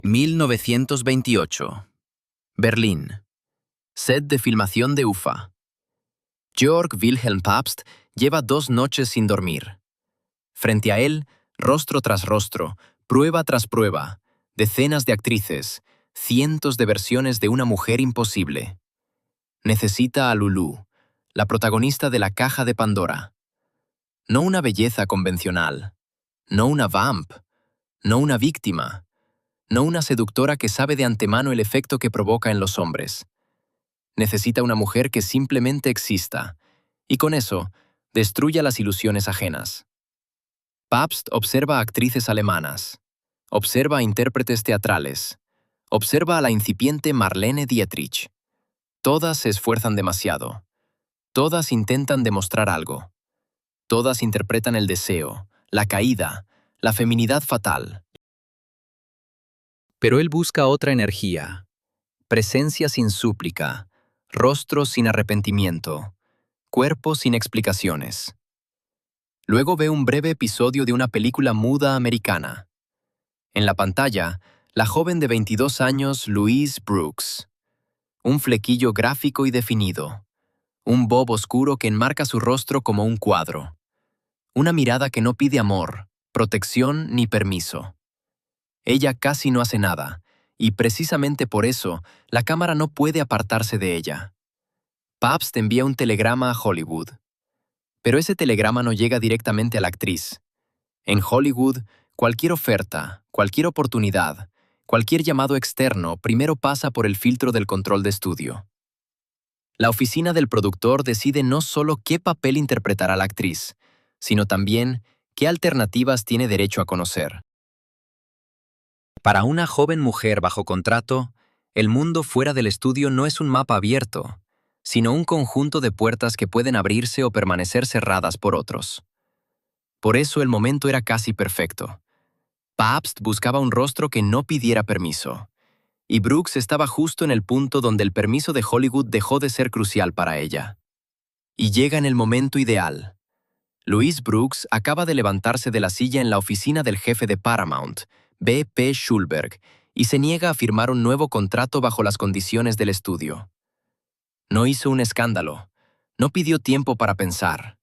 1928. Berlín. Set de filmación de UFA. Georg Wilhelm Pabst lleva 2 noches sin dormir. Frente a él, rostro tras rostro, prueba tras prueba, decenas de actrices, cientos de versiones de una mujer imposible. Necesita a Lulu, la protagonista de La Caja de Pandora. No una belleza convencional, no una vamp, no una víctima, no una seductora que sabe de antemano el efecto que provoca en los hombres. Necesita una mujer que simplemente exista, y con eso, destruya las ilusiones ajenas. Pabst observa a actrices alemanas, observa a intérpretes teatrales, observa a la incipiente Marlene Dietrich. Todas se esfuerzan demasiado. Todas intentan demostrar algo. Todas interpretan el deseo, la caída, la feminidad fatal. Pero él busca otra energía. Presencia sin súplica, rostro sin arrepentimiento, cuerpo sin explicaciones. Luego ve un breve episodio de una película muda americana. En la pantalla, la joven de 22 años Louise Brooks. Un flequillo gráfico y definido. Un bob oscuro que enmarca su rostro como un cuadro. Una mirada que no pide amor, protección ni permiso. Ella casi no hace nada, y precisamente por eso, la cámara no puede apartarse de ella. Pabst envía un telegrama a Hollywood. Pero ese telegrama no llega directamente a la actriz. En Hollywood, cualquier oferta, cualquier oportunidad, cualquier llamado externo primero pasa por el filtro del control de estudio. La oficina del productor decide no solo qué papel interpretará la actriz, sino también qué alternativas tiene derecho a conocer. Para una joven mujer bajo contrato, el mundo fuera del estudio no es un mapa abierto, sino un conjunto de puertas que pueden abrirse o permanecer cerradas por otros. Por eso el momento era casi perfecto. Pabst buscaba un rostro que no pidiera permiso, y Brooks estaba justo en el punto donde el permiso de Hollywood dejó de ser crucial para ella. Y llega en el momento ideal. Louise Brooks acaba de levantarse de la silla en la oficina del jefe de Paramount, B. P. Schulberg, y se niega a firmar un nuevo contrato bajo las condiciones del estudio. No hizo un escándalo, no pidió tiempo para pensar,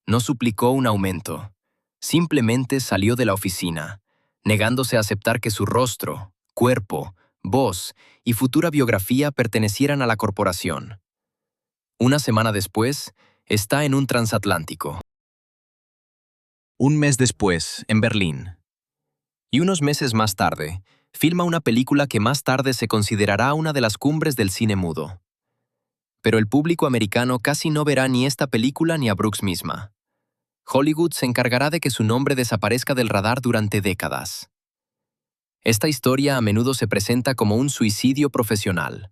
no suplicó un aumento, simplemente salió de la oficina, negándose a aceptar que su rostro, cuerpo, voz y futura biografía pertenecieran a la corporación. Una semana después, está en un transatlántico. Un mes después, en Berlín. Y unos meses más tarde, filma una película que más tarde se considerará una de las cumbres del cine mudo. Pero el público americano casi no verá ni esta película ni a Brooks misma. Hollywood se encargará de que su nombre desaparezca del radar durante décadas. Esta historia a menudo se presenta como un suicidio profesional.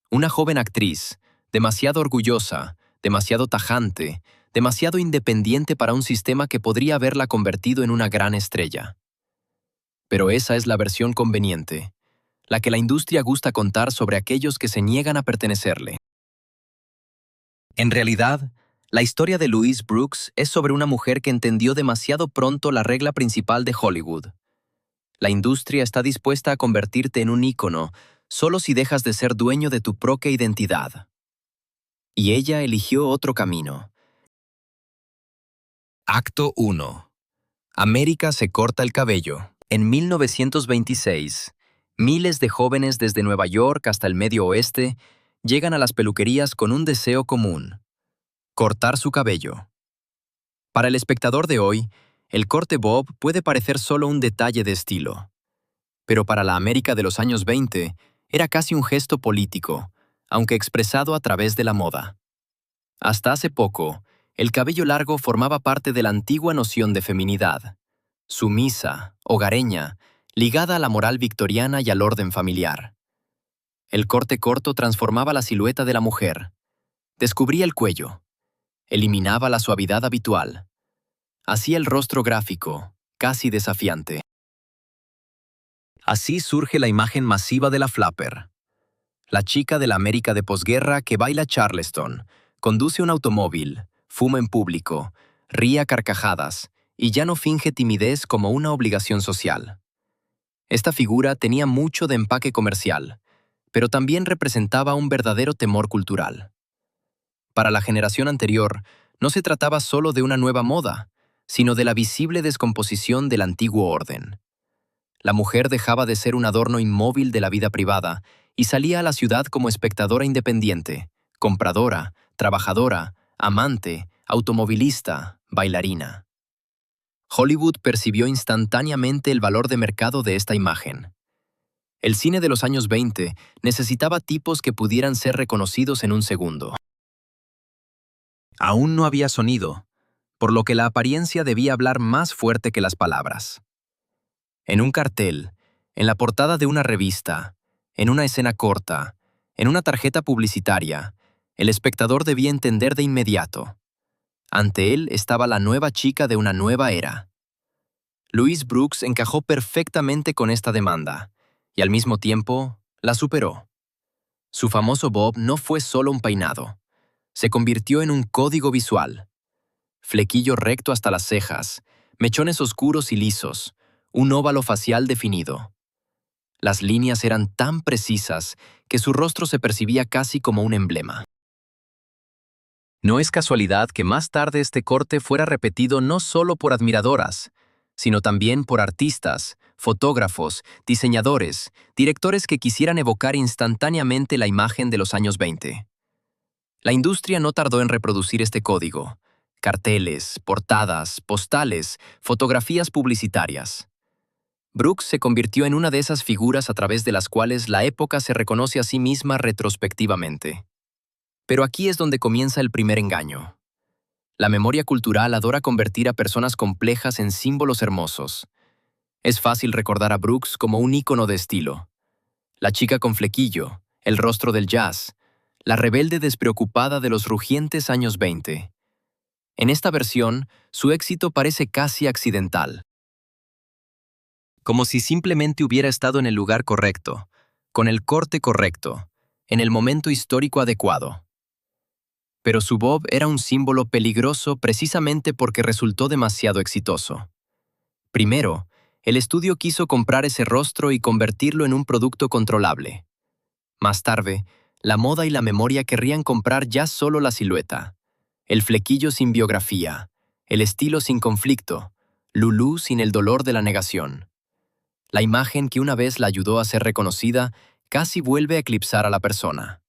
Una joven actriz, demasiado orgullosa, demasiado tajante, demasiado independiente para un sistema que podría haberla convertido en una gran estrella. Pero esa es la versión conveniente, la que la industria gusta contar sobre aquellos que se niegan a pertenecerle. En realidad, la historia de Louise Brooks es sobre una mujer que entendió demasiado pronto la regla principal de Hollywood. La industria está dispuesta a convertirte en un ícono solo si dejas de ser dueño de tu propia identidad. Y ella eligió otro camino. Acto 1. América se corta el cabello. En 1926, miles de jóvenes desde Nueva York hasta el Medio Oeste llegan a las peluquerías con un deseo común: cortar su cabello. Para el espectador de hoy, el corte bob puede parecer solo un detalle de estilo. Pero para la América de los años 20, era casi un gesto político, aunque expresado a través de la moda. Hasta hace poco, el cabello largo formaba parte de la antigua noción de feminidad, sumisa, hogareña, ligada a la moral victoriana y al orden familiar. El corte corto transformaba la silueta de la mujer, descubría el cuello, eliminaba la suavidad habitual, hacía el rostro gráfico, casi desafiante. Así surge la imagen masiva de la flapper. La chica de la América de posguerra que baila Charleston, conduce un automóvil, fuma en público, ríe a carcajadas y ya no finge timidez como una obligación social. Esta figura tenía mucho de empaque comercial, pero también representaba un verdadero temor cultural. Para la generación anterior, no se trataba solo de una nueva moda, sino de la visible descomposición del antiguo orden. La mujer dejaba de ser un adorno inmóvil de la vida privada y salía a la ciudad como espectadora independiente, compradora, trabajadora, amante, automovilista, bailarina. Hollywood percibió instantáneamente el valor de mercado de esta imagen. El cine de los años 20 necesitaba tipos que pudieran ser reconocidos en un segundo. Aún no había sonido, por lo que la apariencia debía hablar más fuerte que las palabras. En un cartel, en la portada de una revista, en una escena corta, en una tarjeta publicitaria, el espectador debía entender de inmediato. Ante él estaba la nueva chica de una nueva era. Louise Brooks encajó perfectamente con esta demanda, y al mismo tiempo la superó. Su famoso bob no fue solo un peinado, se convirtió en un código visual. Flequillo recto hasta las cejas, mechones oscuros y lisos, un óvalo facial definido. Las líneas eran tan precisas que su rostro se percibía casi como un emblema. No es casualidad que más tarde este corte fuera repetido no solo por admiradoras, sino también por artistas, fotógrafos, diseñadores, directores que quisieran evocar instantáneamente la imagen de los años 20. La industria no tardó en reproducir este código. Carteles, portadas, postales, fotografías publicitarias. Brooks se convirtió en una de esas figuras a través de las cuales la época se reconoce a sí misma retrospectivamente. Pero aquí es donde comienza el primer engaño. La memoria cultural adora convertir a personas complejas en símbolos hermosos. Es fácil recordar a Brooks como un ícono de estilo. La chica con flequillo, el rostro del jazz, la rebelde despreocupada de los rugientes años 20. En esta versión, su éxito parece casi accidental. Como si simplemente hubiera estado en el lugar correcto, con el corte correcto, en el momento histórico adecuado. Pero su bob era un símbolo peligroso precisamente porque resultó demasiado exitoso. Primero, el estudio quiso comprar ese rostro y convertirlo en un producto controlable. Más tarde, la moda y la memoria querrían comprar ya solo la silueta, el flequillo sin biografía, el estilo sin conflicto, Lulú sin el dolor de la negación. La imagen que una vez la ayudó a ser reconocida casi vuelve a eclipsar a la persona.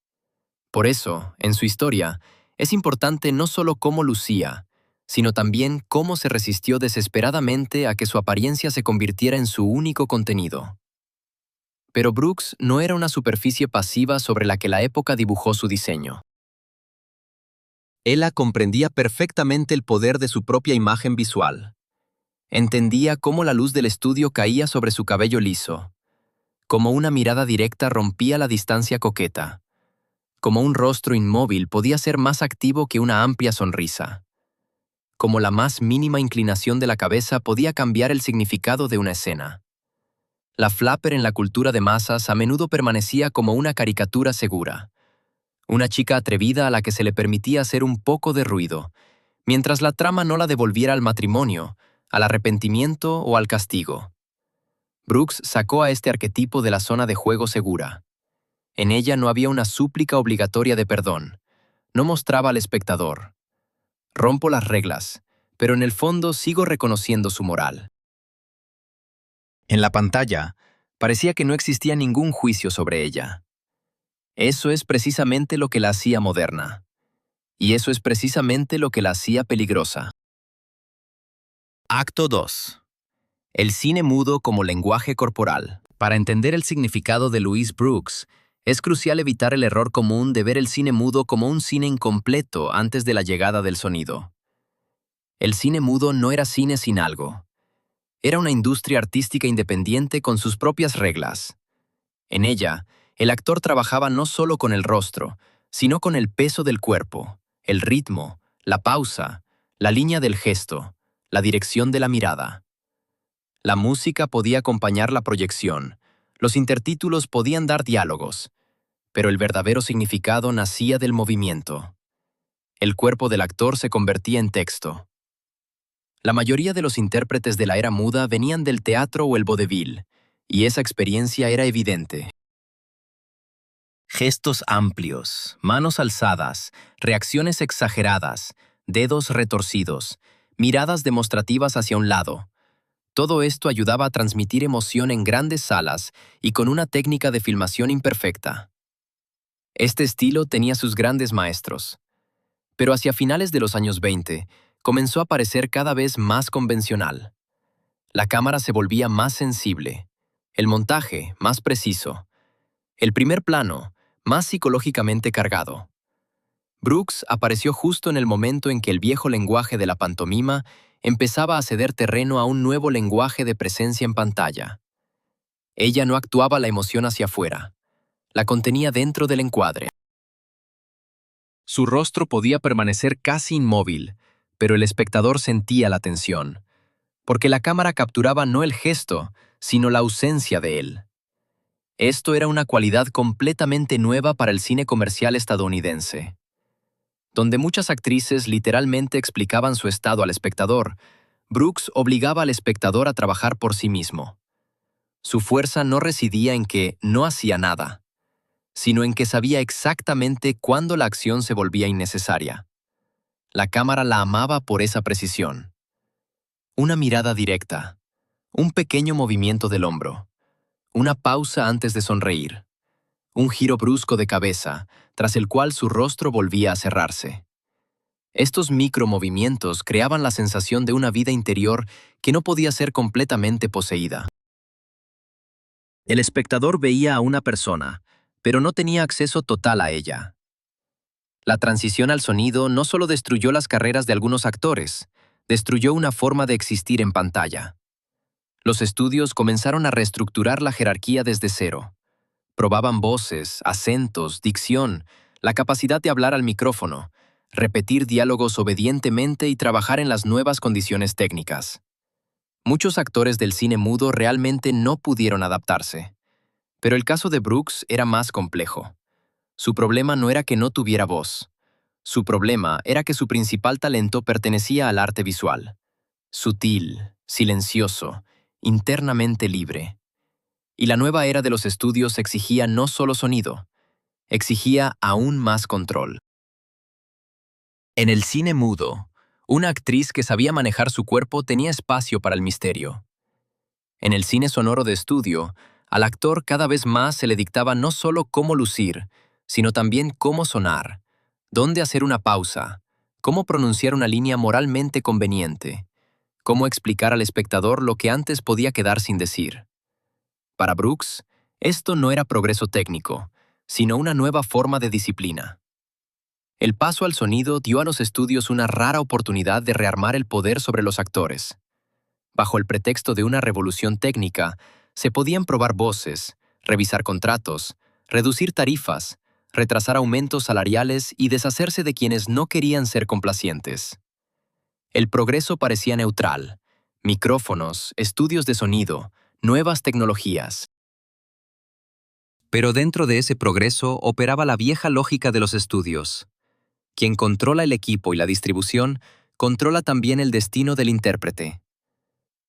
Por eso, en su historia, es importante no solo cómo lucía, sino también cómo se resistió desesperadamente a que su apariencia se convirtiera en su único contenido. Pero Brooks no era una superficie pasiva sobre la que la época dibujó su diseño. Ella comprendía perfectamente el poder de su propia imagen visual. Entendía cómo la luz del estudio caía sobre su cabello liso, cómo una mirada directa rompía la distancia coqueta, cómo un rostro inmóvil podía ser más activo que una amplia sonrisa, cómo la más mínima inclinación de la cabeza podía cambiar el significado de una escena. La flapper en la cultura de masas a menudo permanecía como una caricatura segura, una chica atrevida a la que se le permitía hacer un poco de ruido, mientras la trama no la devolviera al matrimonio, al arrepentimiento o al castigo. Brooks sacó a este arquetipo de la zona de juego segura. En ella no había una súplica obligatoria de perdón. No mostraba al espectador: rompo las reglas, pero en el fondo sigo reconociendo su moral. En la pantalla, parecía que no existía ningún juicio sobre ella. Eso es precisamente lo que la hacía moderna. Y eso es precisamente lo que la hacía peligrosa. Acto 2. El cine mudo como lenguaje corporal. Para entender el significado de Louise Brooks, es crucial evitar el error común de ver el cine mudo como un cine incompleto antes de la llegada del sonido. El cine mudo no era cine sin algo. Era una industria artística independiente con sus propias reglas. En ella, el actor trabajaba no solo con el rostro, sino con el peso del cuerpo, el ritmo, la pausa, la línea del gesto, la dirección de la mirada. La música podía acompañar la proyección, los intertítulos podían dar diálogos, pero el verdadero significado nacía del movimiento. El cuerpo del actor se convertía en texto. La mayoría de los intérpretes de la era muda venían del teatro o el vodevil, y esa experiencia era evidente. Gestos amplios, manos alzadas, reacciones exageradas, dedos retorcidos, miradas demostrativas hacia un lado. Todo esto ayudaba a transmitir emoción en grandes salas y con una técnica de filmación imperfecta. Este estilo tenía sus grandes maestros, pero hacia finales de los años 20 comenzó a parecer cada vez más convencional. La cámara se volvía más sensible, el montaje más preciso, el primer plano más psicológicamente cargado. Brooks apareció justo en el momento en que el viejo lenguaje de la pantomima empezaba a ceder terreno a un nuevo lenguaje de presencia en pantalla. Ella no actuaba la emoción hacia afuera, la contenía dentro del encuadre. Su rostro podía permanecer casi inmóvil, pero el espectador sentía la tensión, porque la cámara capturaba no el gesto, sino la ausencia de él. Esto era una cualidad completamente nueva para el cine comercial estadounidense, donde muchas actrices literalmente explicaban su estado al espectador. Brooks obligaba al espectador a trabajar por sí mismo. Su fuerza no residía en que no hacía nada, sino en que sabía exactamente cuándo la acción se volvía innecesaria. La cámara la amaba por esa precisión. Una mirada directa, un pequeño movimiento del hombro, una pausa antes de sonreír, un giro brusco de cabeza, tras el cual su rostro volvía a cerrarse. Estos micromovimientos creaban la sensación de una vida interior que no podía ser completamente poseída. El espectador veía a una persona, pero no tenía acceso total a ella. La transición al sonido no solo destruyó las carreras de algunos actores, destruyó una forma de existir en pantalla. Los estudios comenzaron a reestructurar la jerarquía desde cero. Probaban voces, acentos, dicción, la capacidad de hablar al micrófono, repetir diálogos obedientemente y trabajar en las nuevas condiciones técnicas. Muchos actores del cine mudo realmente no pudieron adaptarse. Pero el caso de Brooks era más complejo. Su problema no era que no tuviera voz. Su problema era que su principal talento pertenecía al arte visual. Sutil, silencioso, internamente libre. Y la nueva era de los estudios exigía no solo sonido, exigía aún más control. En el cine mudo, una actriz que sabía manejar su cuerpo tenía espacio para el misterio. En el cine sonoro de estudio, al actor cada vez más se le dictaba no solo cómo lucir, sino también cómo sonar, dónde hacer una pausa, cómo pronunciar una línea moralmente conveniente, cómo explicar al espectador lo que antes podía quedar sin decir. Para Brooks, esto no era progreso técnico, sino una nueva forma de disciplina. El paso al sonido dio a los estudios una rara oportunidad de rearmar el poder sobre los actores. Bajo el pretexto de una revolución técnica, se podían probar voces, revisar contratos, reducir tarifas, retrasar aumentos salariales y deshacerse de quienes no querían ser complacientes. El progreso parecía neutral: micrófonos, estudios de sonido, nuevas tecnologías. Pero dentro de ese progreso operaba la vieja lógica de los estudios. Quien controla el equipo y la distribución, controla también el destino del intérprete.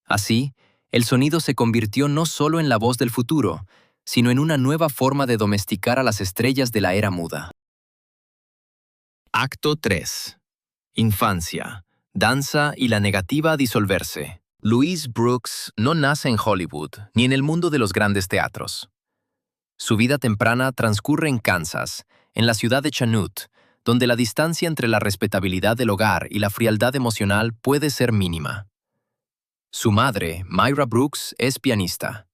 Así, el sonido se convirtió no solo en la voz del futuro, sino en una nueva forma de domesticar a las estrellas de la era muda. Acto 3. Infancia, danza y la negativa a disolverse. Louise Brooks no nace en Hollywood ni en el mundo de los grandes teatros. Su vida temprana transcurre en Kansas, en la ciudad de Chanute, donde la distancia entre la respetabilidad del hogar y la frialdad emocional puede ser mínima. Su madre, Myra Brooks, es pianista.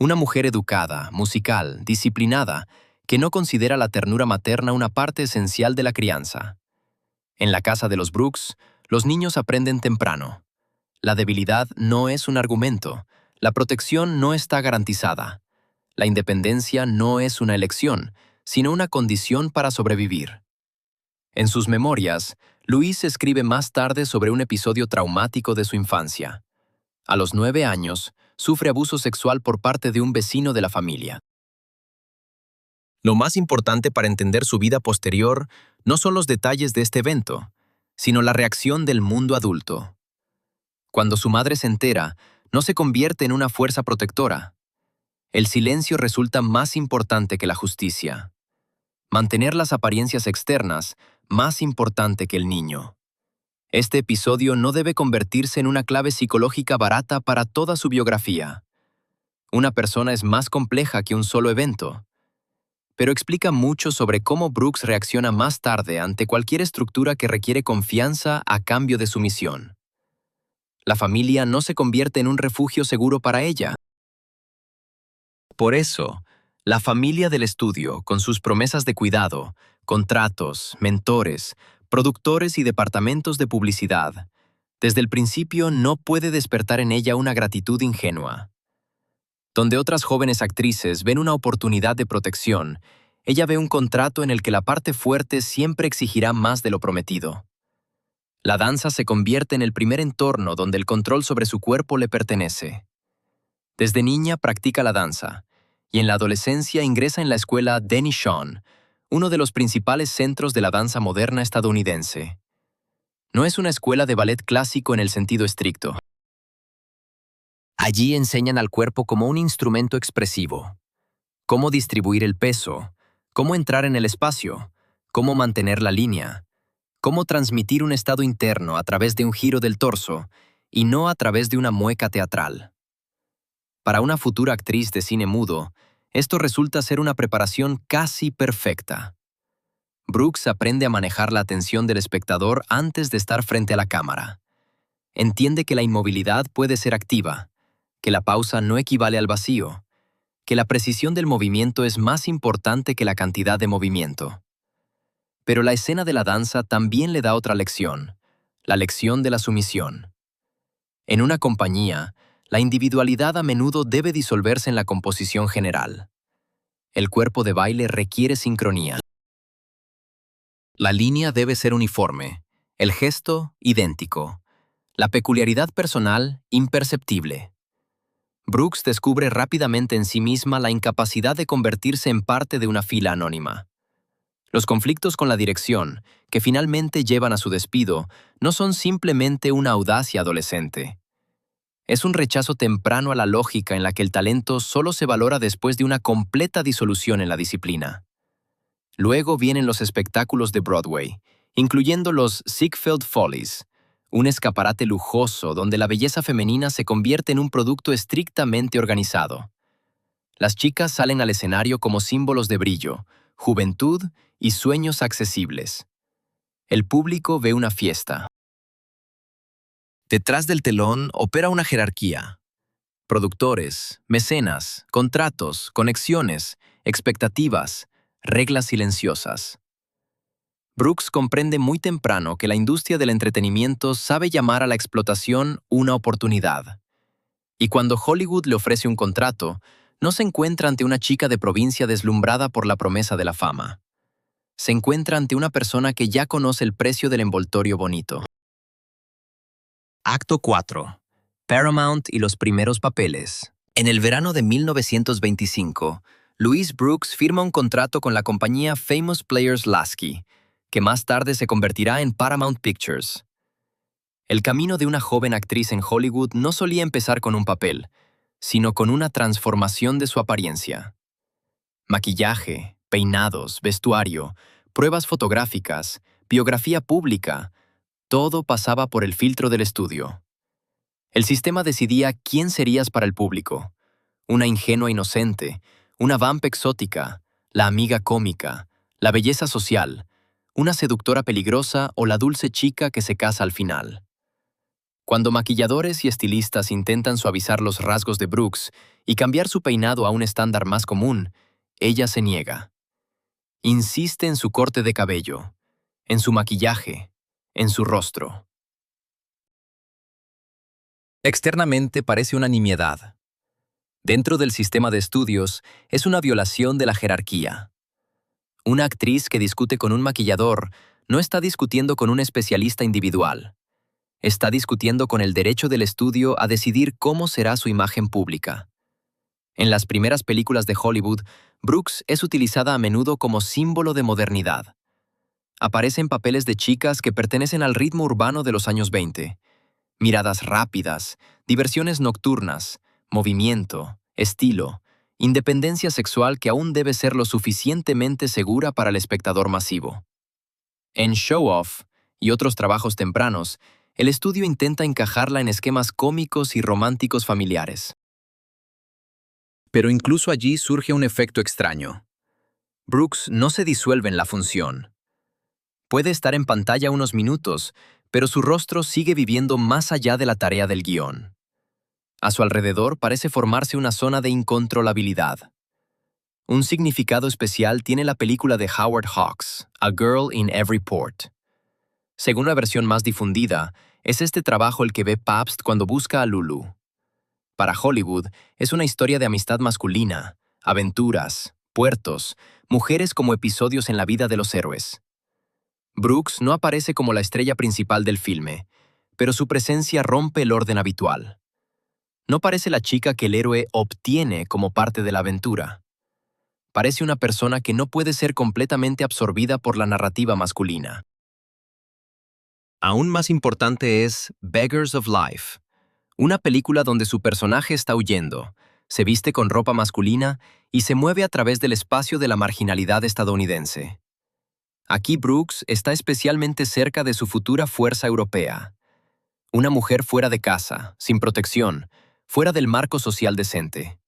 Una mujer educada, musical, disciplinada, que no considera la ternura materna una parte esencial de la crianza. En la casa de los Brooks, los niños aprenden temprano. La debilidad no es un argumento, la protección no está garantizada. La independencia no es una elección, sino una condición para sobrevivir. En sus memorias, Louise escribe más tarde sobre un episodio traumático de su infancia. A los 9 años, sufre abuso sexual por parte de un vecino de la familia. Lo más importante para entender su vida posterior no son los detalles de este evento, sino la reacción del mundo adulto. Cuando su madre se entera, no se convierte en una fuerza protectora. El silencio resulta más importante que la justicia. Mantener las apariencias externas más importante que el niño. Este episodio no debe convertirse en una clave psicológica barata para toda su biografía. Una persona es más compleja que un solo evento, pero explica mucho sobre cómo Brooks reacciona más tarde ante cualquier estructura que requiere confianza a cambio de sumisión. La familia no se convierte en un refugio seguro para ella. Por eso, la familia del estudio, con sus promesas de cuidado, contratos, mentores, productores y departamentos de publicidad, desde el principio no puede despertar en ella una gratitud ingenua. Donde otras jóvenes actrices ven una oportunidad de protección, ella ve un contrato en el que la parte fuerte siempre exigirá más de lo prometido. La danza se convierte en el primer entorno donde el control sobre su cuerpo le pertenece. Desde niña practica la danza, y en la adolescencia ingresa en la escuela Denny Shawn, uno de los principales centros de la danza moderna estadounidense. No es una escuela de ballet clásico en el sentido estricto. Allí enseñan al cuerpo como un instrumento expresivo. Cómo distribuir el peso, cómo entrar en el espacio, cómo mantener la línea, cómo transmitir un estado interno a través de un giro del torso y no a través de una mueca teatral. Para una futura actriz de cine mudo, esto resulta ser una preparación casi perfecta. Brooks aprende a manejar la atención del espectador antes de estar frente a la cámara. Entiende que la inmovilidad puede ser activa, que la pausa no equivale al vacío, que la precisión del movimiento es más importante que la cantidad de movimiento. Pero la escena de la danza también le da otra lección, la lección de la sumisión. En una compañía, la individualidad a menudo debe disolverse en la composición general. El cuerpo de baile requiere sincronía. La línea debe ser uniforme, el gesto idéntico, la peculiaridad personal imperceptible. Brooks descubre rápidamente en sí misma la incapacidad de convertirse en parte de una fila anónima. Los conflictos con la dirección, que finalmente llevan a su despido, no son simplemente una audacia adolescente. Es un rechazo temprano a la lógica en la que el talento solo se valora después de una completa disolución en la disciplina. Luego vienen los espectáculos de Broadway, incluyendo los Ziegfeld Follies, un escaparate lujoso donde la belleza femenina se convierte en un producto estrictamente organizado. Las chicas salen al escenario como símbolos de brillo, juventud y sueños accesibles. El público ve una fiesta. Detrás del telón opera una jerarquía. Productores, mecenas, contratos, conexiones, expectativas, reglas silenciosas. Brooks comprende muy temprano que la industria del entretenimiento sabe llamar a la explotación una oportunidad. Y cuando Hollywood le ofrece un contrato, no se encuentra ante una chica de provincia deslumbrada por la promesa de la fama. Se encuentra ante una persona que ya conoce el precio del envoltorio bonito. Acto 4. Paramount y los primeros papeles. En el verano de 1925, Louise Brooks firma un contrato con la compañía Famous Players Lasky, que más tarde se convertirá en Paramount Pictures. El camino de una joven actriz en Hollywood no solía empezar con un papel, sino con una transformación de su apariencia. Maquillaje, peinados, vestuario, pruebas fotográficas, biografía pública, todo pasaba por el filtro del estudio. El sistema decidía quién serías para el público. Una ingenua inocente, una vamp exótica, la amiga cómica, la belleza social, una seductora peligrosa o la dulce chica que se casa al final. Cuando maquilladores y estilistas intentan suavizar los rasgos de Brooks y cambiar su peinado a un estándar más común, ella se niega. Insiste en su corte de cabello, en su maquillaje, en su rostro. Externamente parece una nimiedad. Dentro del sistema de estudios es una violación de la jerarquía. Una actriz que discute con un maquillador no está discutiendo con un especialista individual. Está discutiendo con el derecho del estudio a decidir cómo será su imagen pública. En las primeras películas de Hollywood, Brooks es utilizada a menudo como símbolo de modernidad. Aparece en papeles de chicas que pertenecen al ritmo urbano de los años 20. Miradas rápidas, diversiones nocturnas, movimiento, estilo, independencia sexual que aún debe ser lo suficientemente segura para el espectador masivo. En Show Off y otros trabajos tempranos, el estudio intenta encajarla en esquemas cómicos y románticos familiares. Pero incluso allí surge un efecto extraño. Brooks no se disuelve en la función. Puede estar en pantalla unos minutos, pero su rostro sigue viviendo más allá de la tarea del guión. A su alrededor parece formarse una zona de incontrolabilidad. Un significado especial tiene la película de Howard Hawks, A Girl in Every Port. Según la versión más difundida, es este trabajo el que ve Pabst cuando busca a Lulu. Para Hollywood, es una historia de amistad masculina, aventuras, puertos, mujeres como episodios en la vida de los héroes. Brooks no aparece como la estrella principal del filme, pero su presencia rompe el orden habitual. No parece la chica que el héroe obtiene como parte de la aventura. Parece una persona que no puede ser completamente absorbida por la narrativa masculina. Aún más importante es Beggars of Life, una película donde su personaje está huyendo, se viste con ropa masculina y se mueve a través del espacio de la marginalidad estadounidense. Aquí Brooks está especialmente cerca de su futura fuerza europea. Una mujer fuera de casa, sin protección, fuera del marco social decente.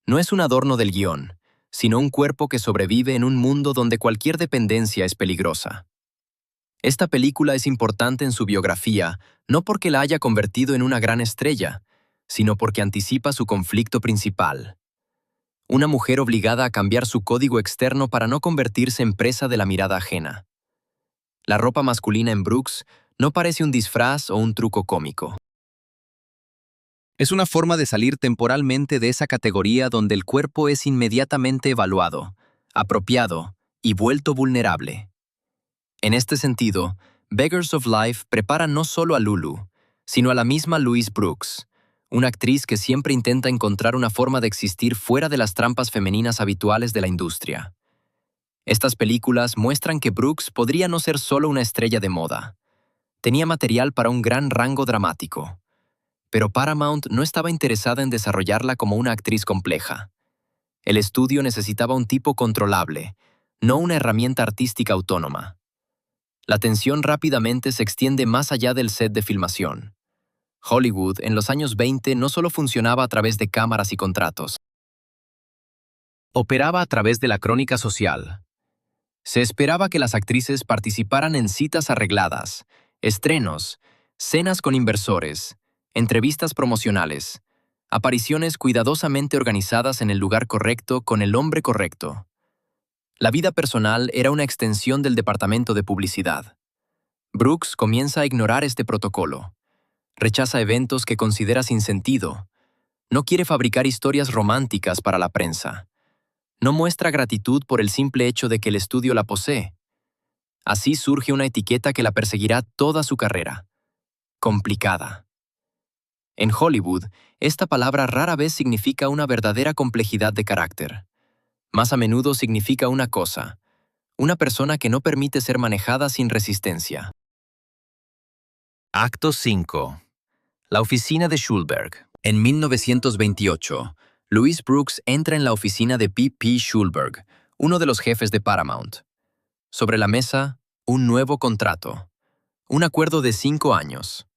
No es un adorno del guión, sino un cuerpo que sobrevive en un mundo donde cualquier dependencia es peligrosa. Esta película es importante en su biografía no porque la haya convertido en una gran estrella, sino porque anticipa su conflicto principal. Una mujer obligada a cambiar su código externo para no convertirse en presa de la mirada ajena. La ropa masculina en Brooks no parece un disfraz o un truco cómico. Es una forma de salir temporalmente de esa categoría donde el cuerpo es inmediatamente evaluado, apropiado y vuelto vulnerable. En este sentido, Beggars of Life prepara no solo a Lulu, sino a la misma Louise Brooks, una actriz que siempre intenta encontrar una forma de existir fuera de las trampas femeninas habituales de la industria. Estas películas muestran que Brooks podría no ser solo una estrella de moda. Tenía material para un gran rango dramático. Pero Paramount no estaba interesada en desarrollarla como una actriz compleja. El estudio necesitaba un tipo controlable, no una herramienta artística autónoma. La tensión rápidamente se extiende más allá del set de filmación. Hollywood, en los años 20, no solo funcionaba a través de cámaras y contratos. Operaba a través de la crónica social. Se esperaba que las actrices participaran en citas arregladas, estrenos, cenas con inversores, entrevistas promocionales, apariciones cuidadosamente organizadas en el lugar correcto con el hombre correcto. La vida personal era una extensión del departamento de publicidad. Brooks comienza a ignorar este protocolo. Rechaza eventos que considera sin sentido. No quiere fabricar historias románticas para la prensa. No muestra gratitud por el simple hecho de que el estudio la posee. Así surge una etiqueta que la perseguirá toda su carrera. Complicada. En Hollywood, esta palabra rara vez significa una verdadera complejidad de carácter. Más a menudo significa una cosa, una persona que no permite ser manejada sin resistencia. Acto 5. La oficina de Schulberg. En 1928, Louise Brooks entra en la oficina de P.P. Schulberg, uno de los jefes de Paramount. Sobre la mesa, un nuevo contrato. Un acuerdo de 5 años.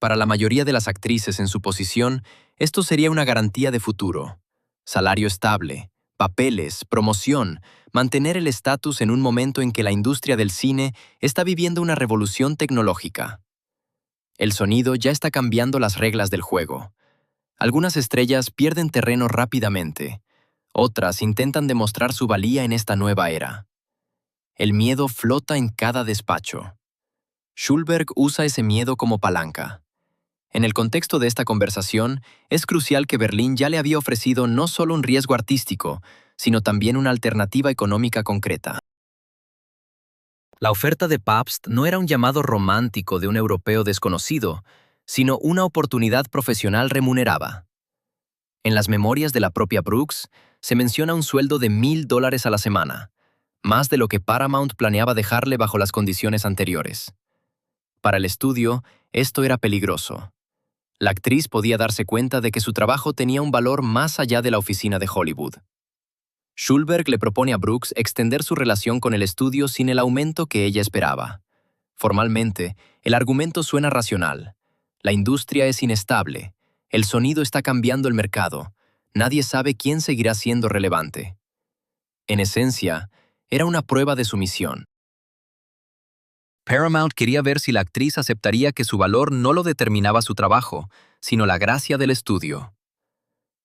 Para la mayoría de las actrices en su posición, esto sería una garantía de futuro. Salario estable, papeles, promoción, mantener el estatus en un momento en que la industria del cine está viviendo una revolución tecnológica. El sonido ya está cambiando las reglas del juego. Algunas estrellas pierden terreno rápidamente. Otras intentan demostrar su valía en esta nueva era. El miedo flota en cada despacho. Schulberg usa ese miedo como palanca. En el contexto de esta conversación, es crucial que Berlín ya le había ofrecido no solo un riesgo artístico, sino también una alternativa económica concreta. La oferta de Pabst no era un llamado romántico de un europeo desconocido, sino una oportunidad profesional remunerada. En las memorias de la propia Brooks, se menciona un sueldo de $1,000 a la semana, más de lo que Paramount planeaba dejarle bajo las condiciones anteriores. Para el estudio, esto era peligroso. La actriz podía darse cuenta de que su trabajo tenía un valor más allá de la oficina de Hollywood. Schulberg le propone a Brooks extender su relación con el estudio sin el aumento que ella esperaba. Formalmente, el argumento suena racional. La industria es inestable. El sonido está cambiando el mercado. Nadie sabe quién seguirá siendo relevante. En esencia, era una prueba de sumisión. Paramount quería ver si la actriz aceptaría que su valor no lo determinaba su trabajo, sino la gracia del estudio.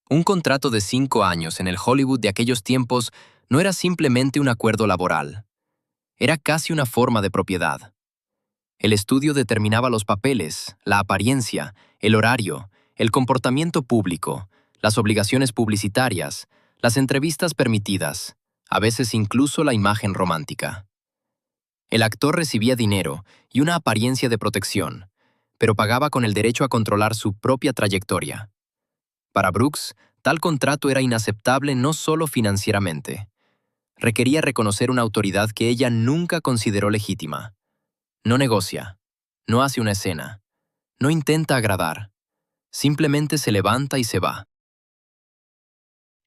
Un contrato de 5 años en el Hollywood de aquellos tiempos no era simplemente un acuerdo laboral. Era casi una forma de propiedad. El estudio determinaba los papeles, la apariencia, el horario, el comportamiento público, las obligaciones publicitarias, las entrevistas permitidas, a veces incluso la imagen romántica. El actor recibía dinero y una apariencia de protección, pero pagaba con el derecho a controlar su propia trayectoria. Para Brooks, tal contrato era inaceptable no solo financieramente. Requería reconocer una autoridad que ella nunca consideró legítima. No negocia, no hace una escena, no intenta agradar, simplemente se levanta y se va.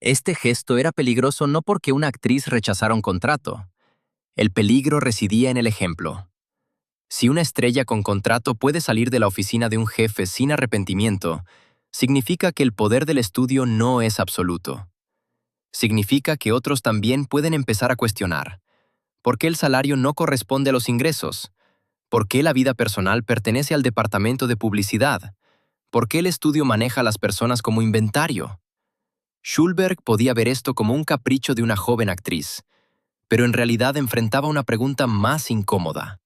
Este gesto era peligroso no porque una actriz rechazara un contrato. El peligro residía en el ejemplo. Si una estrella con contrato puede salir de la oficina de un jefe sin arrepentimiento, significa que el poder del estudio no es absoluto. Significa que otros también pueden empezar a cuestionar. ¿Por qué el salario no corresponde a los ingresos? ¿Por qué la vida personal pertenece al departamento de publicidad? ¿Por qué el estudio maneja a las personas como inventario? Schulberg podía ver esto como un capricho de una joven actriz, pero en realidad enfrentaba una pregunta más incómoda.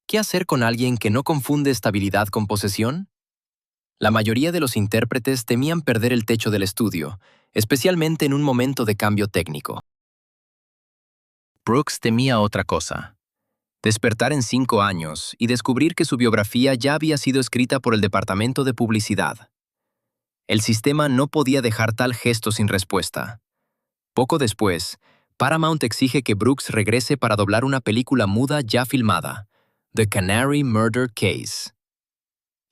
¿Qué hacer con alguien que no confunde estabilidad con posesión? La mayoría de los intérpretes temían perder el techo del estudio, especialmente en un momento de cambio técnico. Brooks temía otra cosa. Despertar en 5 años y descubrir que su biografía ya había sido escrita por el departamento de publicidad. El sistema no podía dejar tal gesto sin respuesta. Poco después, Paramount exige que Brooks regrese para doblar una película muda ya filmada, The Canary Murder Case.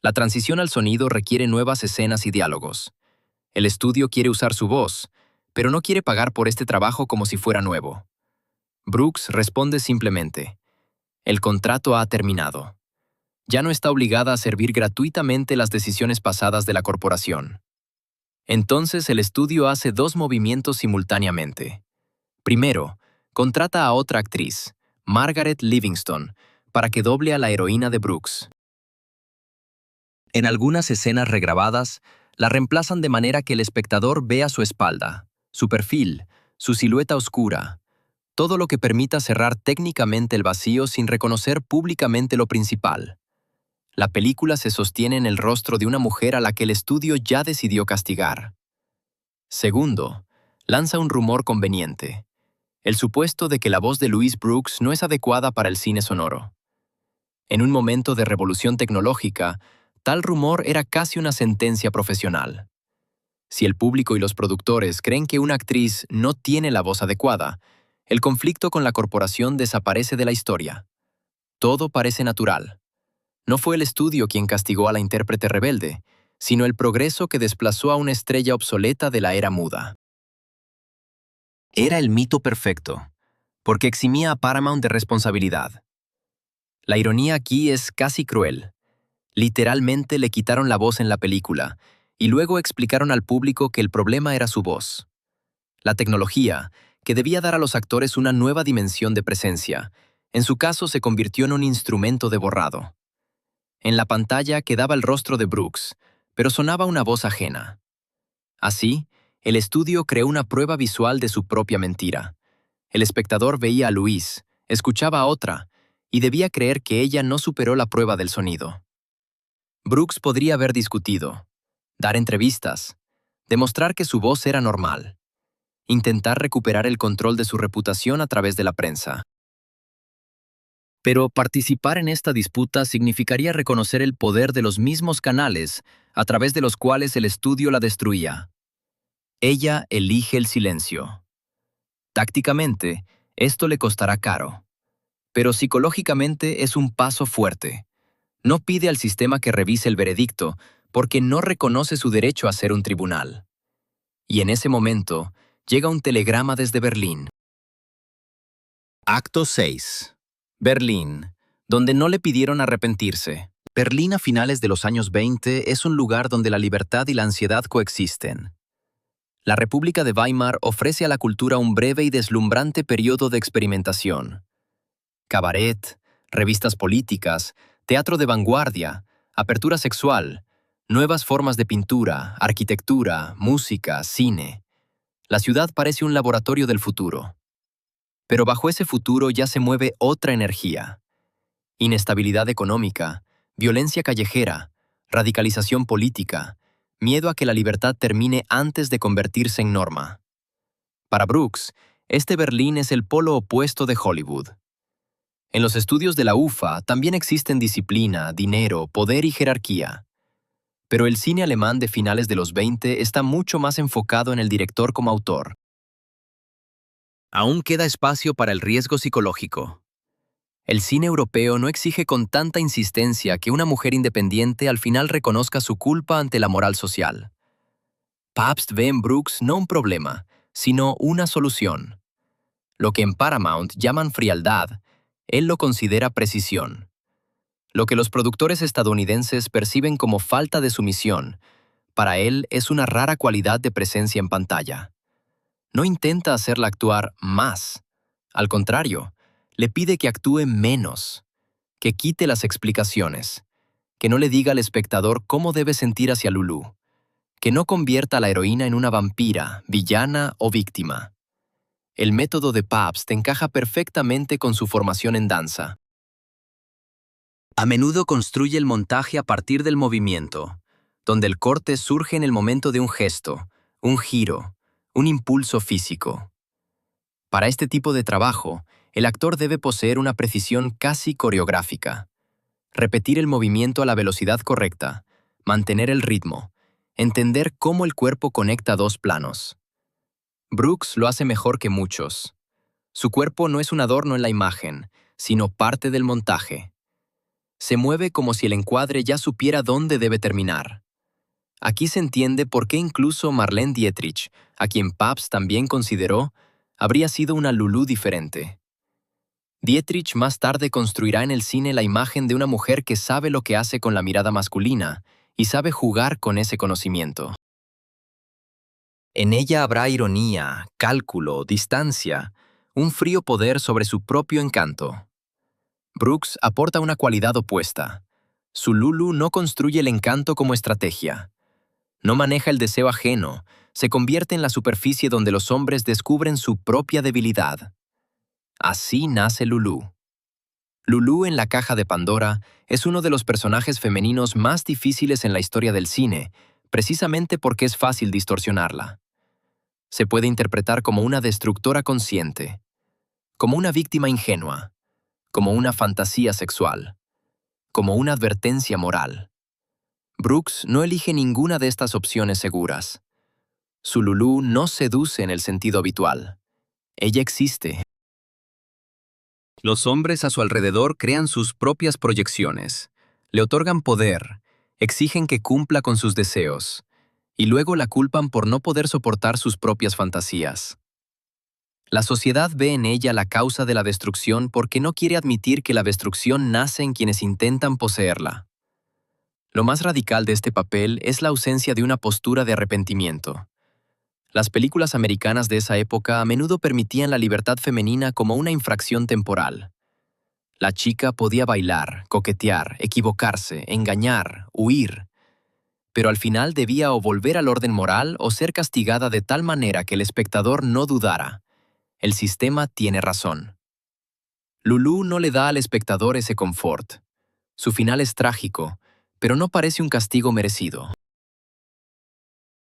La transición al sonido requiere nuevas escenas y diálogos. El estudio quiere usar su voz, pero no quiere pagar por este trabajo como si fuera nuevo. Brooks responde simplemente: el contrato ha terminado. Ya no está obligada a servir gratuitamente las decisiones pasadas de la corporación. Entonces el estudio hace 2 movimientos simultáneamente. Primero, contrata a otra actriz, Margaret Livingston, para que doble a la heroína de Brooks. En algunas escenas regrabadas, la reemplazan de manera que el espectador vea su espalda, su perfil, su silueta oscura, todo lo que permita cerrar técnicamente el vacío sin reconocer públicamente lo principal. La película se sostiene en el rostro de una mujer a la que el estudio ya decidió castigar. Segundo, lanza un rumor conveniente: el supuesto de que la voz de Louise Brooks no es adecuada para el cine sonoro. En un momento de revolución tecnológica, tal rumor era casi una sentencia profesional. Si el público y los productores creen que una actriz no tiene la voz adecuada, el conflicto con la corporación desaparece de la historia. Todo parece natural. No fue el estudio quien castigó a la intérprete rebelde, sino el progreso que desplazó a una estrella obsoleta de la era muda. Era el mito perfecto, porque eximía a Paramount de responsabilidad. La ironía aquí es casi cruel. Literalmente le quitaron la voz en la película, y luego explicaron al público que el problema era su voz. La tecnología, que debía dar a los actores una nueva dimensión de presencia, en su caso se convirtió en un instrumento de borrado. En la pantalla quedaba el rostro de Brooks, pero sonaba una voz ajena. Así, el estudio creó una prueba visual de su propia mentira. El espectador veía a Louise, escuchaba a otra, y debía creer que ella no superó la prueba del sonido. Brooks podría haber discutido, dar entrevistas, demostrar que su voz era normal, intentar recuperar el control de su reputación a través de la prensa. Pero participar en esta disputa significaría reconocer el poder de los mismos canales a través de los cuales el estudio la destruía. Ella elige el silencio. Tácticamente, esto le costará caro. Pero psicológicamente es un paso fuerte. No pide al sistema que revise el veredicto, porque no reconoce su derecho a ser un tribunal. Y en ese momento, llega un telegrama desde Berlín. Acto 6. Berlín, donde no le pidieron arrepentirse. Berlín a finales de los años 20 es un lugar donde la libertad y la ansiedad coexisten. La República de Weimar ofrece a la cultura un breve y deslumbrante periodo de experimentación. Cabaret, revistas políticas, teatro de vanguardia, apertura sexual, nuevas formas de pintura, arquitectura, música, cine. La ciudad parece un laboratorio del futuro. Pero bajo ese futuro ya se mueve otra energía. Inestabilidad económica, violencia callejera, radicalización política, miedo a que la libertad termine antes de convertirse en norma. Para Brooks, este Berlín es el polo opuesto de Hollywood. En los estudios de la UFA también existen disciplina, dinero, poder y jerarquía. Pero el cine alemán de finales de los 20 está mucho más enfocado en el director como autor. Aún queda espacio para el riesgo psicológico. El cine europeo no exige con tanta insistencia que una mujer independiente al final reconozca su culpa ante la moral social. Pabst ve en Brooks no un problema, sino una solución. Lo que en Paramount llaman frialdad, él lo considera precisión. Lo que los productores estadounidenses perciben como falta de sumisión, para él es una rara cualidad de presencia en pantalla. No intenta hacerla actuar más. Al contrario, le pide que actúe menos, que quite las explicaciones, que no le diga al espectador cómo debe sentir hacia Lulu, que no convierta a la heroína en una vampira, villana o víctima. El método de Pabst encaja perfectamente con su formación en danza. A menudo construye el montaje a partir del movimiento, donde el corte surge en el momento de un gesto, un giro, un impulso físico. Para este tipo de trabajo, el actor debe poseer una precisión casi coreográfica. Repetir el movimiento a la velocidad correcta, mantener el ritmo, entender cómo el cuerpo conecta dos planos. Brooks lo hace mejor que muchos. Su cuerpo no es un adorno en la imagen, sino parte del montaje. Se mueve como si el encuadre ya supiera dónde debe terminar. Aquí se entiende por qué incluso Marlene Dietrich, a quien Pabst también consideró, habría sido una Lulú diferente. Dietrich más tarde construirá en el cine la imagen de una mujer que sabe lo que hace con la mirada masculina y sabe jugar con ese conocimiento. En ella habrá ironía, cálculo, distancia, un frío poder sobre su propio encanto. Brooks aporta una cualidad opuesta. Su Lulu no construye el encanto como estrategia. No maneja el deseo ajeno, se convierte en la superficie donde los hombres descubren su propia debilidad. Así nace Lulu. Lulu en la caja de Pandora es uno de los personajes femeninos más difíciles en la historia del cine, precisamente porque es fácil distorsionarla. Se puede interpretar como una destructora consciente, como una víctima ingenua, como una fantasía sexual, como una advertencia moral. Brooks no elige ninguna de estas opciones seguras. Su Lulú no seduce en el sentido habitual. Ella existe. Los hombres a su alrededor crean sus propias proyecciones, le otorgan poder, exigen que cumpla con sus deseos, y luego la culpan por no poder soportar sus propias fantasías. La sociedad ve en ella la causa de la destrucción porque no quiere admitir que la destrucción nace en quienes intentan poseerla. Lo más radical de este papel es la ausencia de una postura de arrepentimiento. Las películas americanas de esa época a menudo permitían la libertad femenina como una infracción temporal. La chica podía bailar, coquetear, equivocarse, engañar, huir, pero al final debía o volver al orden moral o ser castigada de tal manera que el espectador no dudara. El sistema tiene razón. Lulú no le da al espectador ese confort. Su final es trágico, pero no parece un castigo merecido.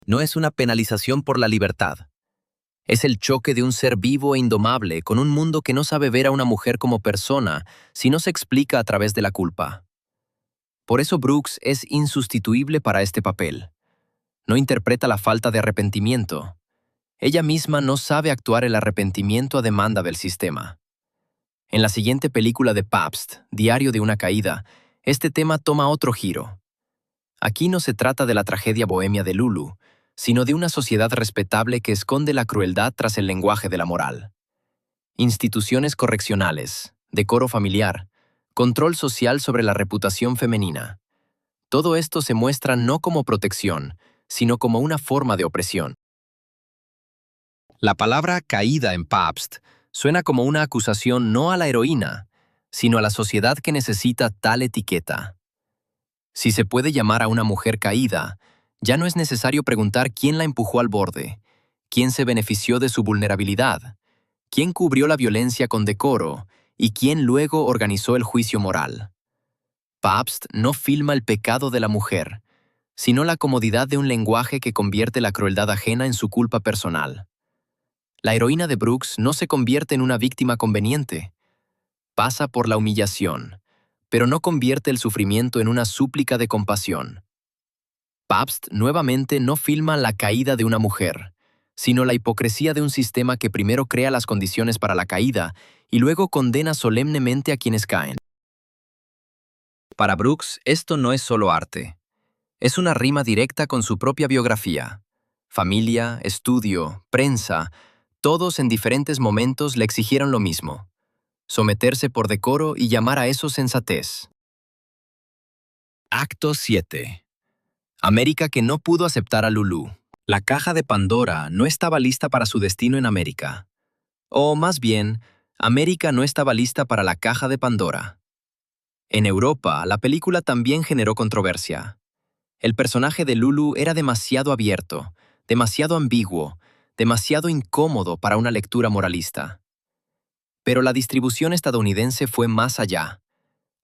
No es una penalización por la libertad. Es el choque de un ser vivo e indomable con un mundo que no sabe ver a una mujer como persona si no se explica a través de la culpa. Por eso Brooks es insustituible para este papel. No interpreta la falta de arrepentimiento. Ella misma no sabe actuar el arrepentimiento a demanda del sistema. En la siguiente película de Pabst, Diario de una caída, este tema toma otro giro. Aquí no se trata de la tragedia bohemia de Lulu, sino de una sociedad respetable que esconde la crueldad tras el lenguaje de la moral. Instituciones correccionales, decoro familiar, control social sobre la reputación femenina. Todo esto se muestra no como protección, sino como una forma de opresión. La palabra caída en Pabst suena como una acusación no a la heroína, sino a la sociedad que necesita tal etiqueta. Si se puede llamar a una mujer caída, ya no es necesario preguntar quién la empujó al borde, quién se benefició de su vulnerabilidad, quién cubrió la violencia con decoro y quién luego organizó el juicio moral. Pabst no filma el pecado de la mujer, sino la comodidad de un lenguaje que convierte la crueldad ajena en su culpa personal. La heroína de Brooks no se convierte en una víctima conveniente. Pasa por la humillación, pero no convierte el sufrimiento en una súplica de compasión. Pabst nuevamente no filma la caída de una mujer, sino la hipocresía de un sistema que primero crea las condiciones para la caída y luego condena solemnemente a quienes caen. Para Brooks, esto no es solo arte. Es una rima directa con su propia biografía. Familia, estudio, prensa, todos en diferentes momentos le exigieron lo mismo: someterse por decoro y llamar a eso sensatez. Acto 7. América que no pudo aceptar a Lulú. La caja de Pandora no estaba lista para su destino en América. O más bien, América no estaba lista para la caja de Pandora. En Europa, la película también generó controversia. El personaje de Lulu era demasiado abierto, demasiado ambiguo, demasiado incómodo para una lectura moralista. Pero la distribución estadounidense fue más allá.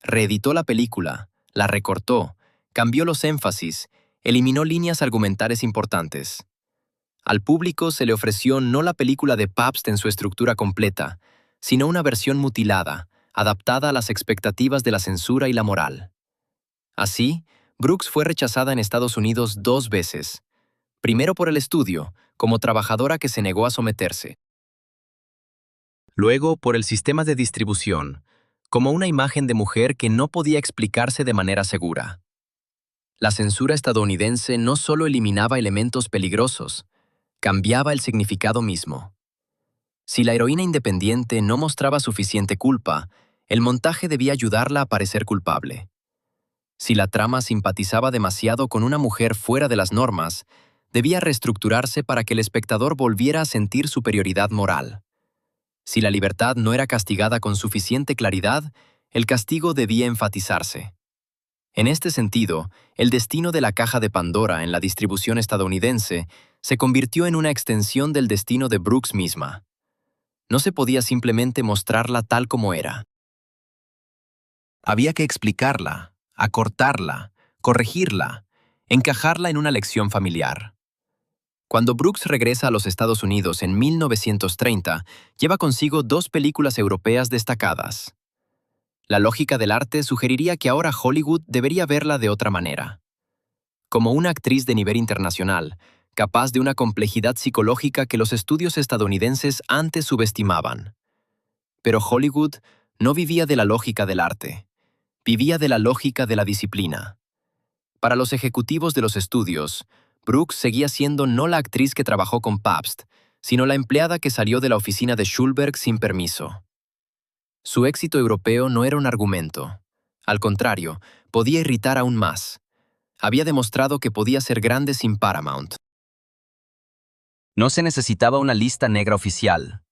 Reeditó la película, la recortó, cambió los énfasis, eliminó líneas argumentales importantes. Al público se le ofreció no la película de Pabst en su estructura completa, sino una versión mutilada, adaptada a las expectativas de la censura y la moral. Así, Brooks fue rechazada en Estados Unidos 2 veces. Primero por el estudio, como trabajadora que se negó a someterse. Luego por el sistema de distribución, como una imagen de mujer que no podía explicarse de manera segura. La censura estadounidense no solo eliminaba elementos peligrosos, cambiaba el significado mismo. Si la heroína independiente no mostraba suficiente culpa, el montaje debía ayudarla a parecer culpable. Si la trama simpatizaba demasiado con una mujer fuera de las normas, debía reestructurarse para que el espectador volviera a sentir superioridad moral. Si la libertad no era castigada con suficiente claridad, el castigo debía enfatizarse. En este sentido, el destino de la caja de Pandora en la distribución estadounidense se convirtió en una extensión del destino de Brooks misma. No se podía simplemente mostrarla tal como era. Había que explicarla, acortarla, corregirla, encajarla en una lección familiar. Cuando Brooks regresa a los Estados Unidos en 1930, lleva consigo 2 películas europeas destacadas. La lógica del arte sugeriría que ahora Hollywood debería verla de otra manera. Como una actriz de nivel internacional, capaz de una complejidad psicológica que los estudios estadounidenses antes subestimaban. Pero Hollywood no vivía de la lógica del arte, vivía de la lógica de la disciplina. Para los ejecutivos de los estudios, Brooks seguía siendo no la actriz que trabajó con Pabst, sino la empleada que salió de la oficina de Schulberg sin permiso. Su éxito europeo no era un argumento. Al contrario, podía irritar aún más. Había demostrado que podía ser grande sin Paramount. No se necesitaba una lista negra oficial.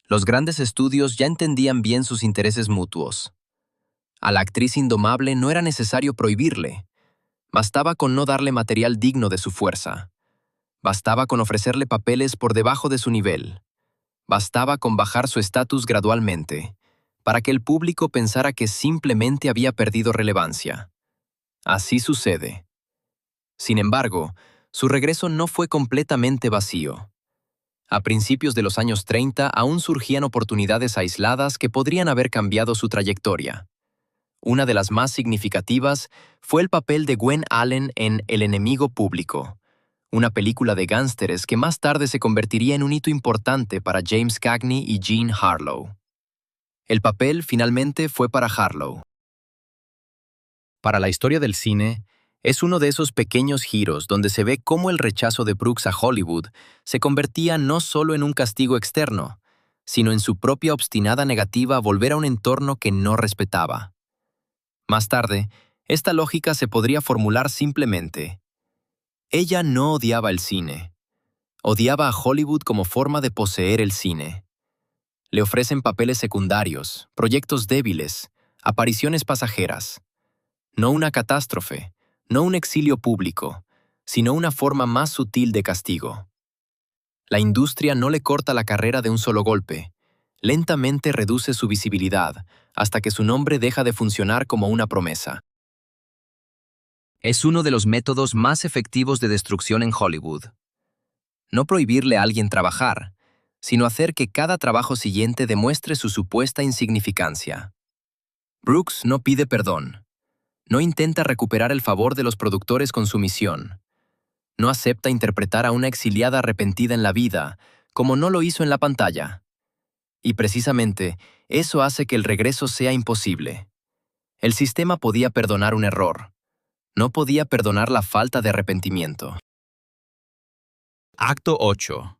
Los grandes estudios ya entendían bien sus intereses mutuos. A la actriz indomable no era necesario prohibirle. Bastaba con no darle material digno de su fuerza. Bastaba con ofrecerle papeles por debajo de su nivel. Bastaba con bajar su estatus gradualmente, para que el público pensara que simplemente había perdido relevancia. Así sucede. Sin embargo, su regreso no fue completamente vacío. A principios de los años 30 aún surgían oportunidades aisladas que podrían haber cambiado su trayectoria. Una de las más significativas fue el papel de Gwen Allen en El enemigo público, una película de gánsteres que más tarde se convertiría en un hito importante para James Cagney y Jean Harlow. El papel finalmente fue para Harlow. Para la historia del cine, Es uno de esos pequeños giros donde se ve cómo el rechazo de Brooks a Hollywood se convertía no solo en un castigo externo, sino en su propia obstinada negativa a volver a un entorno que no respetaba. Más tarde, esta lógica se podría formular simplemente. Ella no odiaba el cine. Odiaba a Hollywood como forma de poseer el cine. Le ofrecen papeles secundarios, proyectos débiles, apariciones pasajeras. No una catástrofe, no un exilio público, sino una forma más sutil de castigo. La industria no le corta la carrera de un solo golpe. Lentamente reduce su visibilidad hasta que su nombre deja de funcionar como una promesa. Es uno de los métodos más efectivos de destrucción en Hollywood. No prohibirle a alguien trabajar, sino hacer que cada trabajo siguiente demuestre su supuesta insignificancia. Brooks no pide perdón. No intenta recuperar el favor de los productores con su misión. No acepta interpretar a una exiliada arrepentida en la vida, como no lo hizo en la pantalla. Y precisamente, eso hace que el regreso sea imposible. El sistema podía perdonar un error. No podía perdonar la falta de arrepentimiento. Acto 8.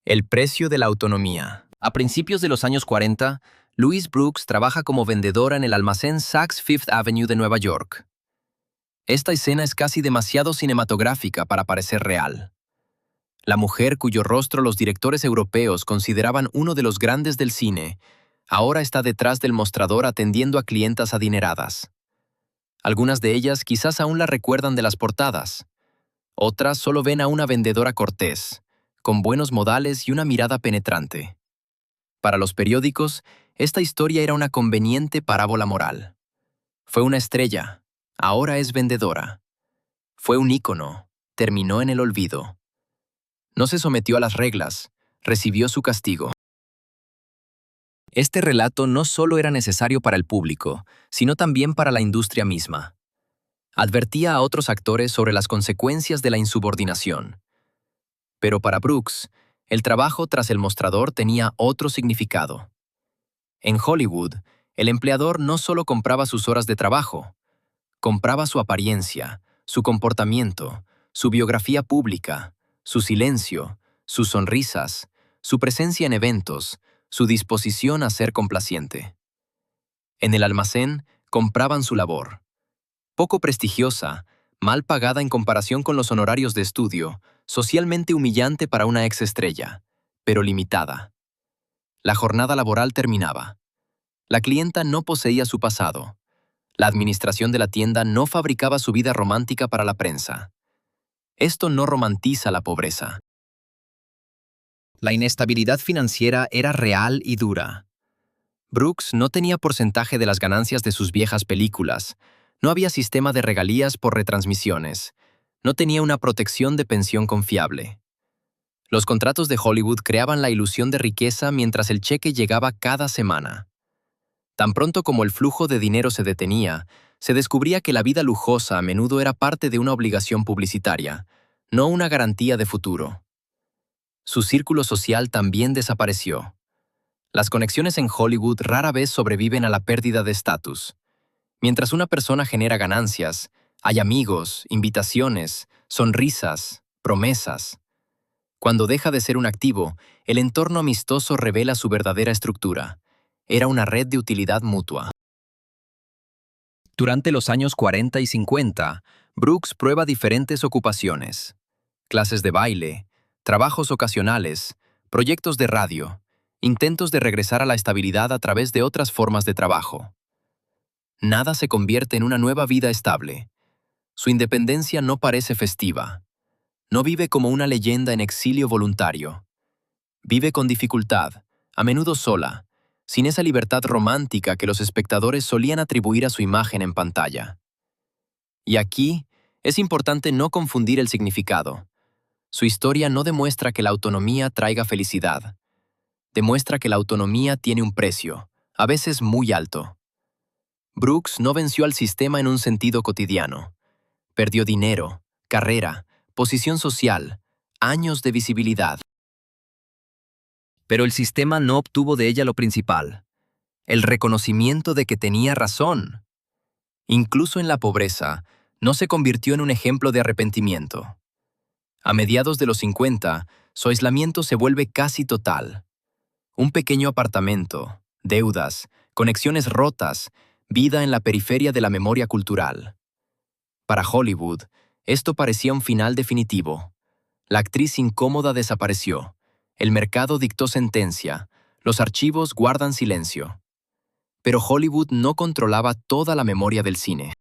El precio de la autonomía. A principios de los años 40, Louise Brooks trabaja como vendedora en el almacén Saks Fifth Avenue de Nueva York. Esta escena es casi demasiado cinematográfica para parecer real. La mujer cuyo rostro los directores europeos consideraban uno de los grandes del cine, ahora está detrás del mostrador atendiendo a clientas adineradas. Algunas de ellas quizás aún la recuerdan de las portadas. Otras solo ven a una vendedora cortés, con buenos modales y una mirada penetrante. Para los periódicos, esta historia era una conveniente parábola moral. Fue una estrella, ahora es vendedora. Fue un ícono, terminó en el olvido. No se sometió a las reglas, recibió su castigo. Este relato no solo era necesario para el público, sino también para la industria misma. Advertía a otros actores sobre las consecuencias de la insubordinación. Pero para Brooks, el trabajo tras el mostrador tenía otro significado. En Hollywood, el empleador no solo compraba sus horas de trabajo, compraba su apariencia, su comportamiento, su biografía pública, su silencio, sus sonrisas, su presencia en eventos, su disposición a ser complaciente. En el almacén, compraban su labor. Poco prestigiosa, mal pagada en comparación con los honorarios de estudio, socialmente humillante para una exestrella, pero limitada. La jornada laboral terminaba. La clienta no poseía su pasado. La administración de la tienda no fabricaba su vida romántica para la prensa. Esto no romantiza la pobreza. La inestabilidad financiera era real y dura. Brooks no tenía porcentaje de las ganancias de sus viejas películas, no había sistema de regalías por retransmisiones, no tenía una protección de pensión confiable. Los contratos de Hollywood creaban la ilusión de riqueza mientras el cheque llegaba cada semana. Tan pronto como el flujo de dinero se detenía, se descubría que la vida lujosa a menudo era parte de una obligación publicitaria, no una garantía de futuro. Su círculo social también desapareció. Las conexiones en Hollywood rara vez sobreviven a la pérdida de estatus. Mientras una persona genera ganancias, hay amigos, invitaciones, sonrisas, promesas. Cuando deja de ser un activo, el entorno amistoso revela su verdadera estructura. Era una red de utilidad mutua. Durante los años 40 y 50, Brooks prueba diferentes ocupaciones. Clases de baile, trabajos ocasionales, proyectos de radio, intentos de regresar a la estabilidad a través de otras formas de trabajo. Nada se convierte en una nueva vida estable. Su independencia no parece festiva. No vive como una leyenda en exilio voluntario. Vive con dificultad, a menudo sola, sin esa libertad romántica que los espectadores solían atribuir a su imagen en pantalla. Y aquí, es importante no confundir el significado. Su historia no demuestra que la autonomía traiga felicidad. Demuestra que la autonomía tiene un precio, a veces muy alto. Brooks no venció al sistema en un sentido cotidiano. Perdió dinero, carrera, posición social, años de visibilidad. Pero el sistema no obtuvo de ella lo principal, el reconocimiento de que tenía razón. Incluso en la pobreza, no se convirtió en un ejemplo de arrepentimiento. A mediados de los 50, su aislamiento se vuelve casi total. Un pequeño apartamento, deudas, conexiones rotas, vida en la periferia de la memoria cultural. Para Hollywood, esto parecía un final definitivo. La actriz incómoda desapareció. El mercado dictó sentencia. Los archivos guardan silencio. Pero Hollywood no controlaba toda la memoria del cine.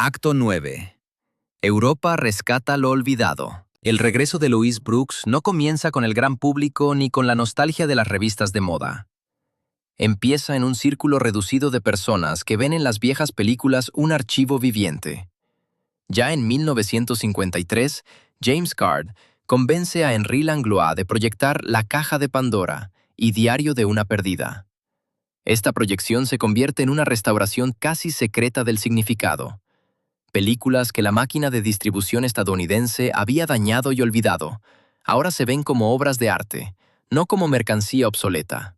Acto 9. Europa rescata lo olvidado. El regreso de Louise Brooks no comienza con el gran público ni con la nostalgia de las revistas de moda. Empieza en un círculo reducido de personas que ven en las viejas películas un archivo viviente. Ya en 1953, James Caird convence a Henri Langlois de proyectar La Caja de Pandora y Diario de una Perdida. Esta proyección se convierte en una restauración casi secreta del significado. Películas que la máquina de distribución estadounidense había dañado y olvidado, ahora se ven como obras de arte, no como mercancía obsoleta.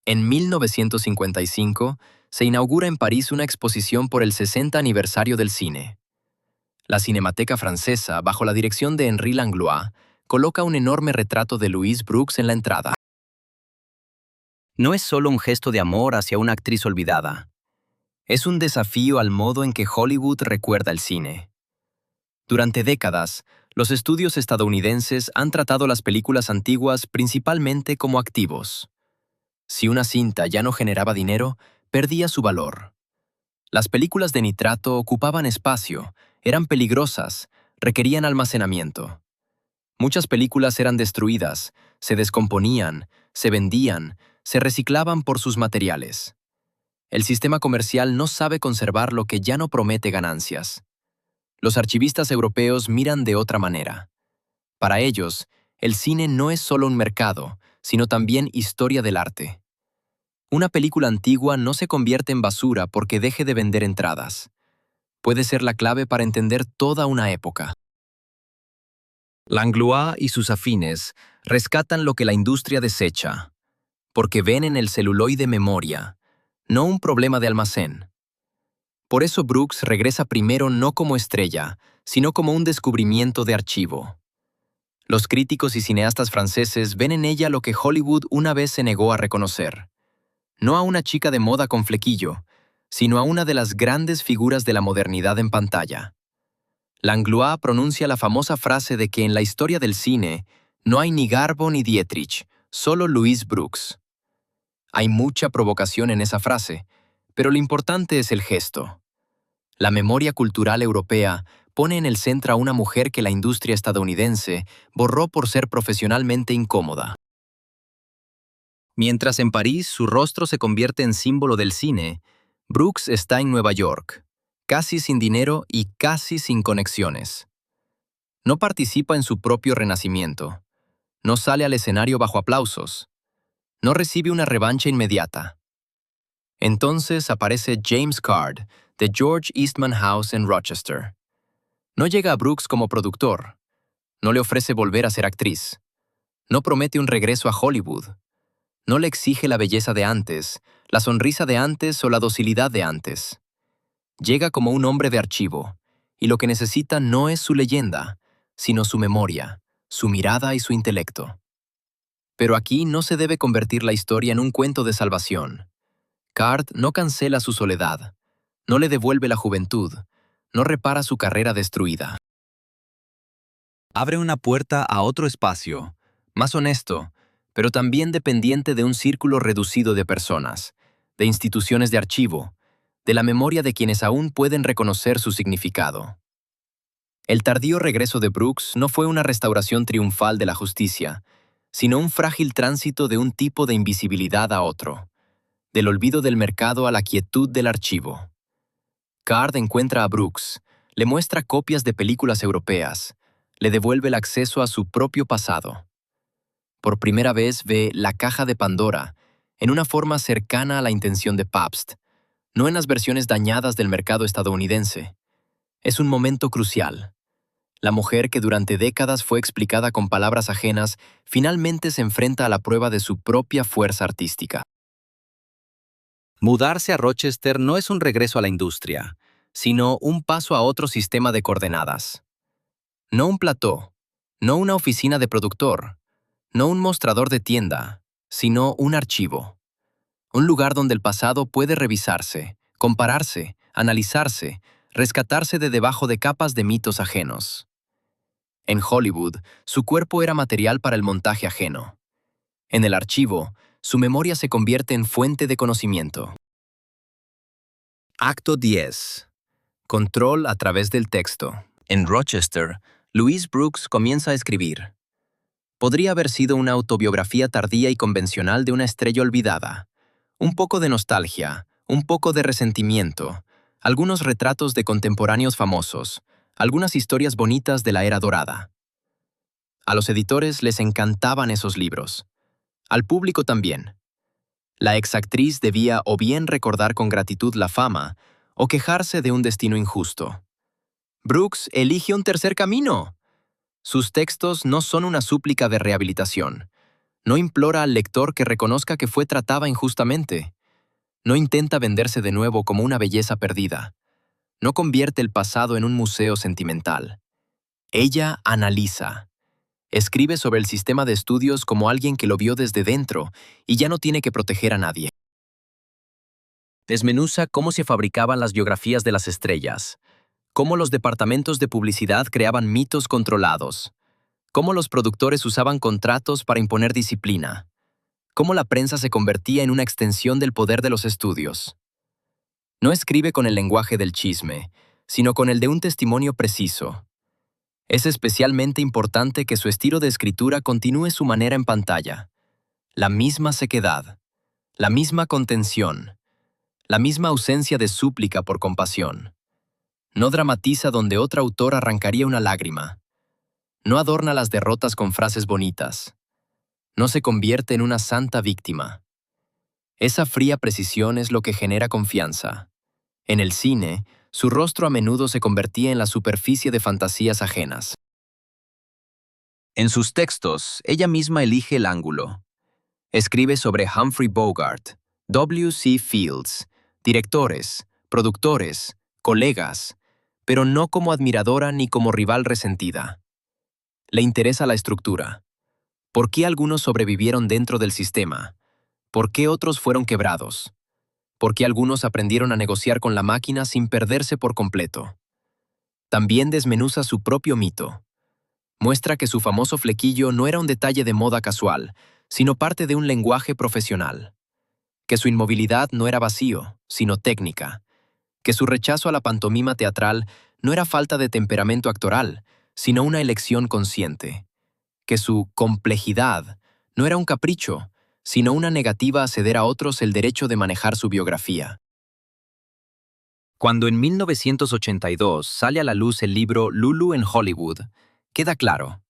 En 1955, se inaugura en París una exposición por el 60 aniversario del cine. La Cinemateca Francesa, bajo la dirección de Henri Langlois, coloca un enorme retrato de Louise Brooks en la entrada. No es solo un gesto de amor hacia una actriz olvidada. Es un desafío al modo en que Hollywood recuerda el cine. Durante décadas, los estudios estadounidenses han tratado las películas antiguas principalmente como activos. Si una cinta ya no generaba dinero, perdía su valor. Las películas de nitrato ocupaban espacio, eran peligrosas, requerían almacenamiento. Muchas películas eran destruidas, se descomponían, se vendían, se reciclaban por sus materiales. El sistema comercial no sabe conservar lo que ya no promete ganancias. Los archivistas europeos miran de otra manera. Para ellos, el cine no es solo un mercado, sino también historia del arte. Una película antigua no se convierte en basura porque deje de vender entradas. Puede ser la clave para entender toda una época. Langlois y sus afines rescatan lo que la industria desecha, porque ven en el celuloide memoria, no un problema de almacén. Por eso Brooks regresa primero no como estrella, sino como un descubrimiento de archivo. Los críticos y cineastas franceses ven en ella lo que Hollywood una vez se negó a reconocer. No a una chica de moda con flequillo, sino a una de las grandes figuras de la modernidad en pantalla. Langlois pronuncia la famosa frase de que en la historia del cine no hay ni Garbo ni Dietrich, solo Louise Brooks. Hay mucha provocación en esa frase, pero lo importante es el gesto. La memoria cultural europea pone en el centro a una mujer que la industria estadounidense borró por ser profesionalmente incómoda. Mientras en París su rostro se convierte en símbolo del cine, Brooks está en Nueva York, casi sin dinero y casi sin conexiones. No participa en su propio renacimiento. No sale al escenario bajo aplausos. No recibe una revancha inmediata. Entonces aparece James Caird, de George Eastman House en Rochester. No llega a Brooks como productor. No le ofrece volver a ser actriz. No promete un regreso a Hollywood. No le exige la belleza de antes, la sonrisa de antes o la docilidad de antes. Llega como un hombre de archivo, y lo que necesita no es su leyenda, sino su memoria, su mirada y su intelecto. Pero aquí no se debe convertir la historia en un cuento de salvación. Caird no cancela su soledad, no le devuelve la juventud, no repara su carrera destruida. Abre una puerta a otro espacio, más honesto, pero también dependiente de un círculo reducido de personas, de instituciones de archivo, de la memoria de quienes aún pueden reconocer su significado. El tardío regreso de Brooks no fue una restauración triunfal de la justicia, sino un frágil tránsito de un tipo de invisibilidad a otro, del olvido del mercado a la quietud del archivo. Caird encuentra a Brooks, le muestra copias de películas europeas, le devuelve el acceso a su propio pasado. Por primera vez ve La Caja de Pandora en una forma cercana a la intención de Pabst, no en las versiones dañadas del mercado estadounidense. Es un momento crucial. La mujer que durante décadas fue explicada con palabras ajenas, finalmente se enfrenta a la prueba de su propia fuerza artística. Mudarse a Rochester no es un regreso a la industria, sino un paso a otro sistema de coordenadas. No un plató, no una oficina de productor, no un mostrador de tienda, sino un archivo. Un lugar donde el pasado puede revisarse, compararse, analizarse, rescatarse de debajo de capas de mitos ajenos. En Hollywood, su cuerpo era material para el montaje ajeno. En el archivo, su memoria se convierte en fuente de conocimiento. Acto 10. Control a través del texto. En Rochester, Louise Brooks comienza a escribir. Podría haber sido una autobiografía tardía y convencional de una estrella olvidada. Un poco de nostalgia, un poco de resentimiento, algunos retratos de contemporáneos famosos, algunas historias bonitas de la era dorada. A los editores les encantaban esos libros. Al público también. La exactriz debía o bien recordar con gratitud la fama, o quejarse de un destino injusto. Brooks elige un tercer camino. Sus textos no son una súplica de rehabilitación. No implora al lector que reconozca que fue tratada injustamente. No intenta venderse de nuevo como una belleza perdida. No convierte el pasado en un museo sentimental. Ella analiza. Escribe sobre el sistema de estudios como alguien que lo vio desde dentro y ya no tiene que proteger a nadie. Desmenuza cómo se fabricaban las biografías de las estrellas, cómo los departamentos de publicidad creaban mitos controlados, cómo los productores usaban contratos para imponer disciplina, cómo la prensa se convertía en una extensión del poder de los estudios. No escribe con el lenguaje del chisme, sino con el de un testimonio preciso. Es especialmente importante que su estilo de escritura continúe su manera en pantalla. La misma sequedad, la misma contención, la misma ausencia de súplica por compasión. No dramatiza donde otro autor arrancaría una lágrima. No adorna las derrotas con frases bonitas. No se convierte en una santa víctima. Esa fría precisión es lo que genera confianza. En el cine, su rostro a menudo se convertía en la superficie de fantasías ajenas. En sus textos, ella misma elige el ángulo. Escribe sobre Humphrey Bogart, W. C. Fields, directores, productores, colegas, pero no como admiradora ni como rival resentida. Le interesa la estructura. ¿Por qué algunos sobrevivieron dentro del sistema? ¿Por qué otros fueron quebrados? ¿Por qué algunos aprendieron a negociar con la máquina sin perderse por completo? También desmenuza su propio mito. Muestra que su famoso flequillo no era un detalle de moda casual, sino parte de un lenguaje profesional. Que su inmovilidad no era vacío, sino técnica. Que su rechazo a la pantomima teatral no era falta de temperamento actoral, sino una elección consciente. Que su complejidad no era un capricho, sino una negativa a ceder a otros el derecho de manejar su biografía. Cuando en 1982 sale a la luz el libro Lulu en Hollywood, queda claro,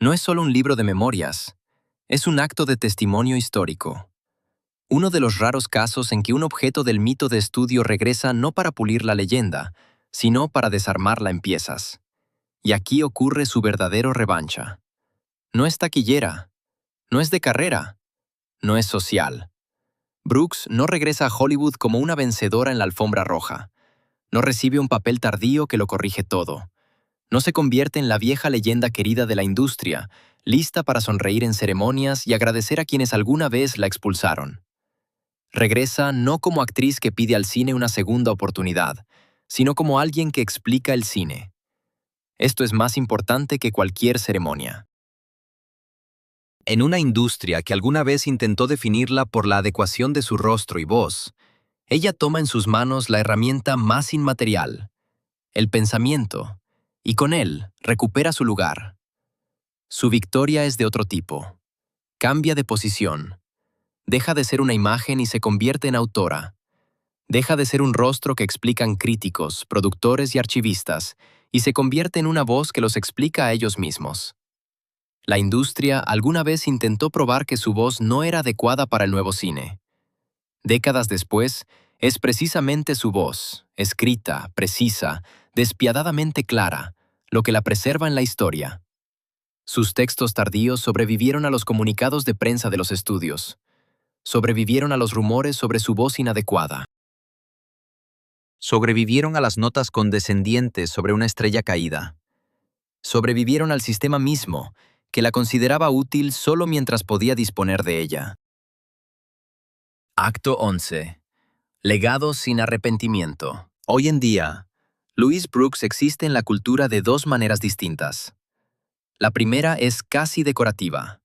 no es solo un libro de memorias, es un acto de testimonio histórico. Uno de los raros casos en que un objeto del mito de estudio regresa no para pulir la leyenda, sino para desarmarla en piezas. Y aquí ocurre su verdadero revancha. No es taquillera, no es de carrera, no es social. Brooks no regresa a Hollywood como una vencedora en la alfombra roja. No recibe un papel tardío que lo corrige todo. No se convierte en la vieja leyenda querida de la industria, lista para sonreír en ceremonias y agradecer a quienes alguna vez la expulsaron. Regresa no como actriz que pide al cine una segunda oportunidad, sino como alguien que explica el cine. Esto es más importante que cualquier ceremonia. En una industria que alguna vez intentó definirla por la adecuación de su rostro y voz, ella toma en sus manos la herramienta más inmaterial, el pensamiento, y con él recupera su lugar. Su victoria es de otro tipo. Cambia de posición. Deja de ser una imagen y se convierte en autora. Deja de ser un rostro que explican críticos, productores y archivistas, y se convierte en una voz que los explica a ellos mismos. La industria alguna vez intentó probar que su voz no era adecuada para el nuevo cine. Décadas después, es precisamente su voz, escrita, precisa, despiadadamente clara, lo que la preserva en la historia. Sus textos tardíos sobrevivieron a los comunicados de prensa de los estudios. Sobrevivieron a los rumores sobre su voz inadecuada. Sobrevivieron a las notas condescendientes sobre una estrella caída. Sobrevivieron al sistema mismo, que la consideraba útil solo mientras podía disponer de ella. Acto 11. Legado sin arrepentimiento. Hoy en día, Louise Brooks existe en la cultura de dos maneras distintas. La primera es casi decorativa.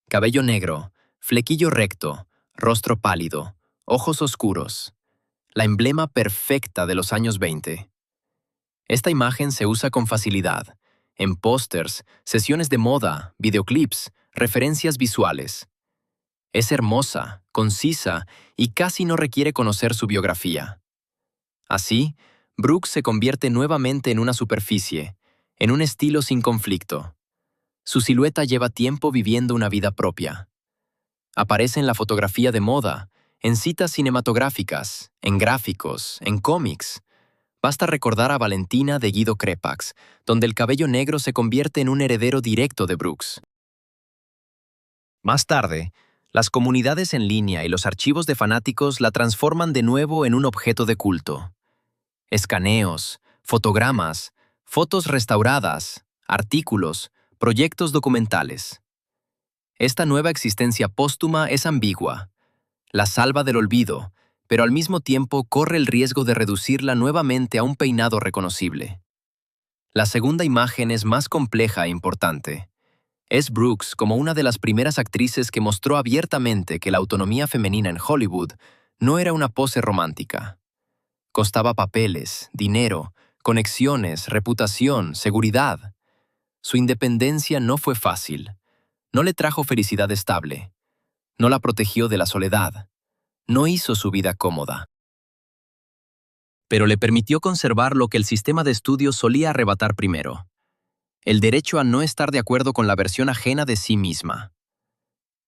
Cabello negro, flequillo recto, rostro pálido, ojos oscuros. La emblema perfecta de los años 20. Esta imagen se usa con facilidad, en pósters, sesiones de moda, videoclips, referencias visuales. Es hermosa, concisa y casi no requiere conocer su biografía. Así, Brooks se convierte nuevamente en una superficie, en un estilo sin conflicto. Su silueta lleva tiempo viviendo una vida propia. Aparece en la fotografía de moda, en citas cinematográficas, en gráficos, en cómics. Basta recordar a Valentina de Guido Crepax, donde el cabello negro se convierte en un heredero directo de Brooks. Más tarde, las comunidades en línea y los archivos de fanáticos la transforman de nuevo en un objeto de culto. Escaneos, fotogramas, fotos restauradas, artículos, proyectos documentales. Esta nueva existencia póstuma es ambigua. La salva del olvido, pero al mismo tiempo corre el riesgo de reducirla nuevamente a un peinado reconocible. La segunda imagen es más compleja e importante. Es Brooks como una de las primeras actrices que mostró abiertamente que la autonomía femenina en Hollywood no era una pose romántica. Costaba papeles, dinero, conexiones, reputación, seguridad. Su independencia no fue fácil. No le trajo felicidad estable. No la protegió de la soledad. No hizo su vida cómoda. Pero le permitió conservar lo que el sistema de estudios solía arrebatar primero: el derecho a no estar de acuerdo con la versión ajena de sí misma.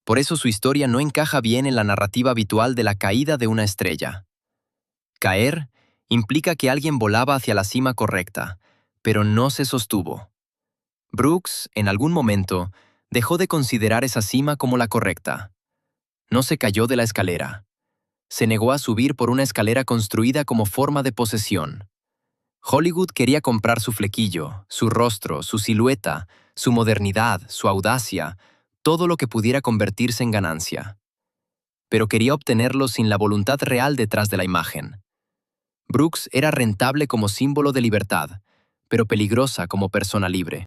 Por eso su historia no encaja bien en la narrativa habitual de la caída de una estrella. Caer implica que alguien volaba hacia la cima correcta, pero no se sostuvo. Brooks, en algún momento, dejó de considerar esa cima como la correcta. No se cayó de la escalera. Se negó a subir por una escalera construida como forma de posesión. Hollywood quería comprar su flequillo, su rostro, su silueta, su modernidad, su audacia, todo lo que pudiera convertirse en ganancia. Pero quería obtenerlo sin la voluntad real detrás de la imagen. Brooks era rentable como símbolo de libertad, pero peligrosa como persona libre.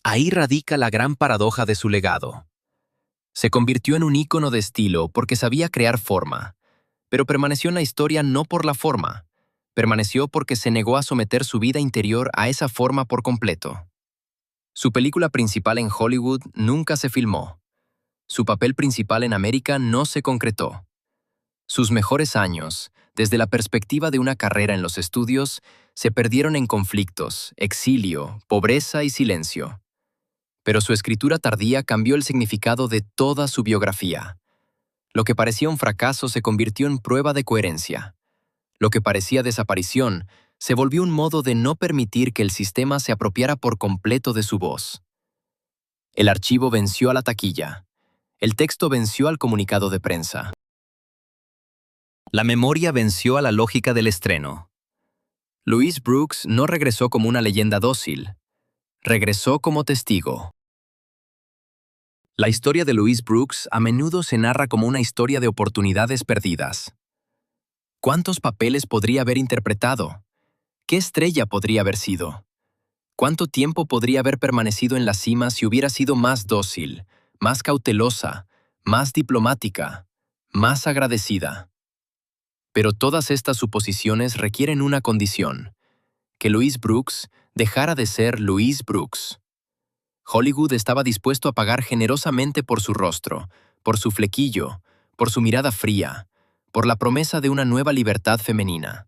Ahí radica la gran paradoja de su legado. Se convirtió en un ícono de estilo porque sabía crear forma, pero permaneció en la historia no por la forma. Permaneció porque se negó a someter su vida interior a esa forma por completo. Su película principal en Hollywood nunca se filmó. Su papel principal en América no se concretó. Sus mejores años, desde la perspectiva de una carrera en los estudios, se perdieron en conflictos, exilio, pobreza y silencio. Pero su escritura tardía cambió el significado de toda su biografía. Lo que parecía un fracaso se convirtió en prueba de coherencia. Lo que parecía desaparición se volvió un modo de no permitir que el sistema se apropiara por completo de su voz. El archivo venció a la taquilla. El texto venció al comunicado de prensa. La memoria venció a la lógica del estreno. Louise Brooks no regresó como una leyenda dócil. Regresó como testigo. La historia de Louise Brooks a menudo se narra como una historia de oportunidades perdidas. ¿Cuántos papeles podría haber interpretado? ¿Qué estrella podría haber sido? ¿Cuánto tiempo podría haber permanecido en la cima si hubiera sido más dócil, más cautelosa, más diplomática, más agradecida? Pero todas estas suposiciones requieren una condición: que Louise Brooks dejara de ser Louise Brooks. Hollywood estaba dispuesto a pagar generosamente por su rostro, por su flequillo, por su mirada fría, por la promesa de una nueva libertad femenina.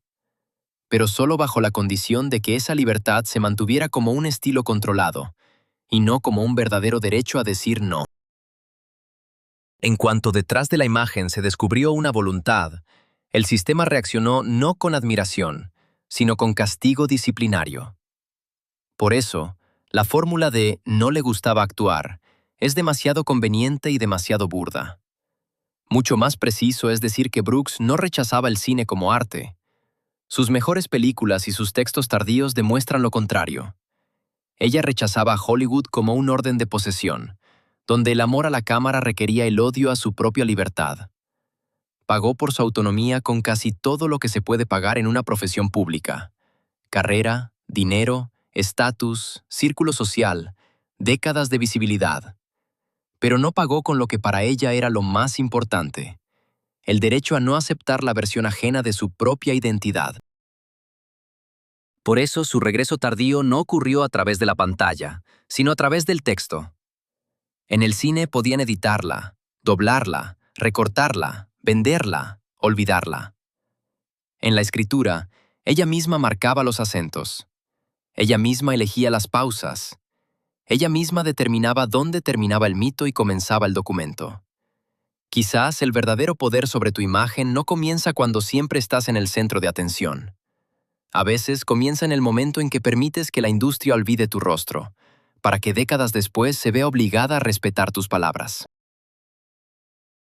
Pero solo bajo la condición de que esa libertad se mantuviera como un estilo controlado, y no como un verdadero derecho a decir no. En cuanto detrás de la imagen se descubrió una voluntad, el sistema reaccionó no con admiración, sino con castigo disciplinario. Por eso, la fórmula de «no le gustaba actuar» es demasiado conveniente y demasiado burda. Mucho más preciso es decir que Brooks no rechazaba el cine como arte. Sus mejores películas y sus textos tardíos demuestran lo contrario. Ella rechazaba a Hollywood como un orden de posesión, donde el amor a la cámara requería el odio a su propia libertad. Pagó por su autonomía con casi todo lo que se puede pagar en una profesión pública: carrera, dinero, estatus, círculo social, décadas de visibilidad. Pero no pagó con lo que para ella era lo más importante: el derecho a no aceptar la versión ajena de su propia identidad. Por eso su regreso tardío no ocurrió a través de la pantalla, sino a través del texto. En el cine podían editarla, doblarla, recortarla, venderla, olvidarla. En la escritura, ella misma marcaba los acentos. Ella misma elegía las pausas. Ella misma determinaba dónde terminaba el mito y comenzaba el documento. Quizás el verdadero poder sobre tu imagen no comienza cuando siempre estás en el centro de atención. A veces comienza en el momento en que permites que la industria olvide tu rostro, para que décadas después se vea obligada a respetar tus palabras.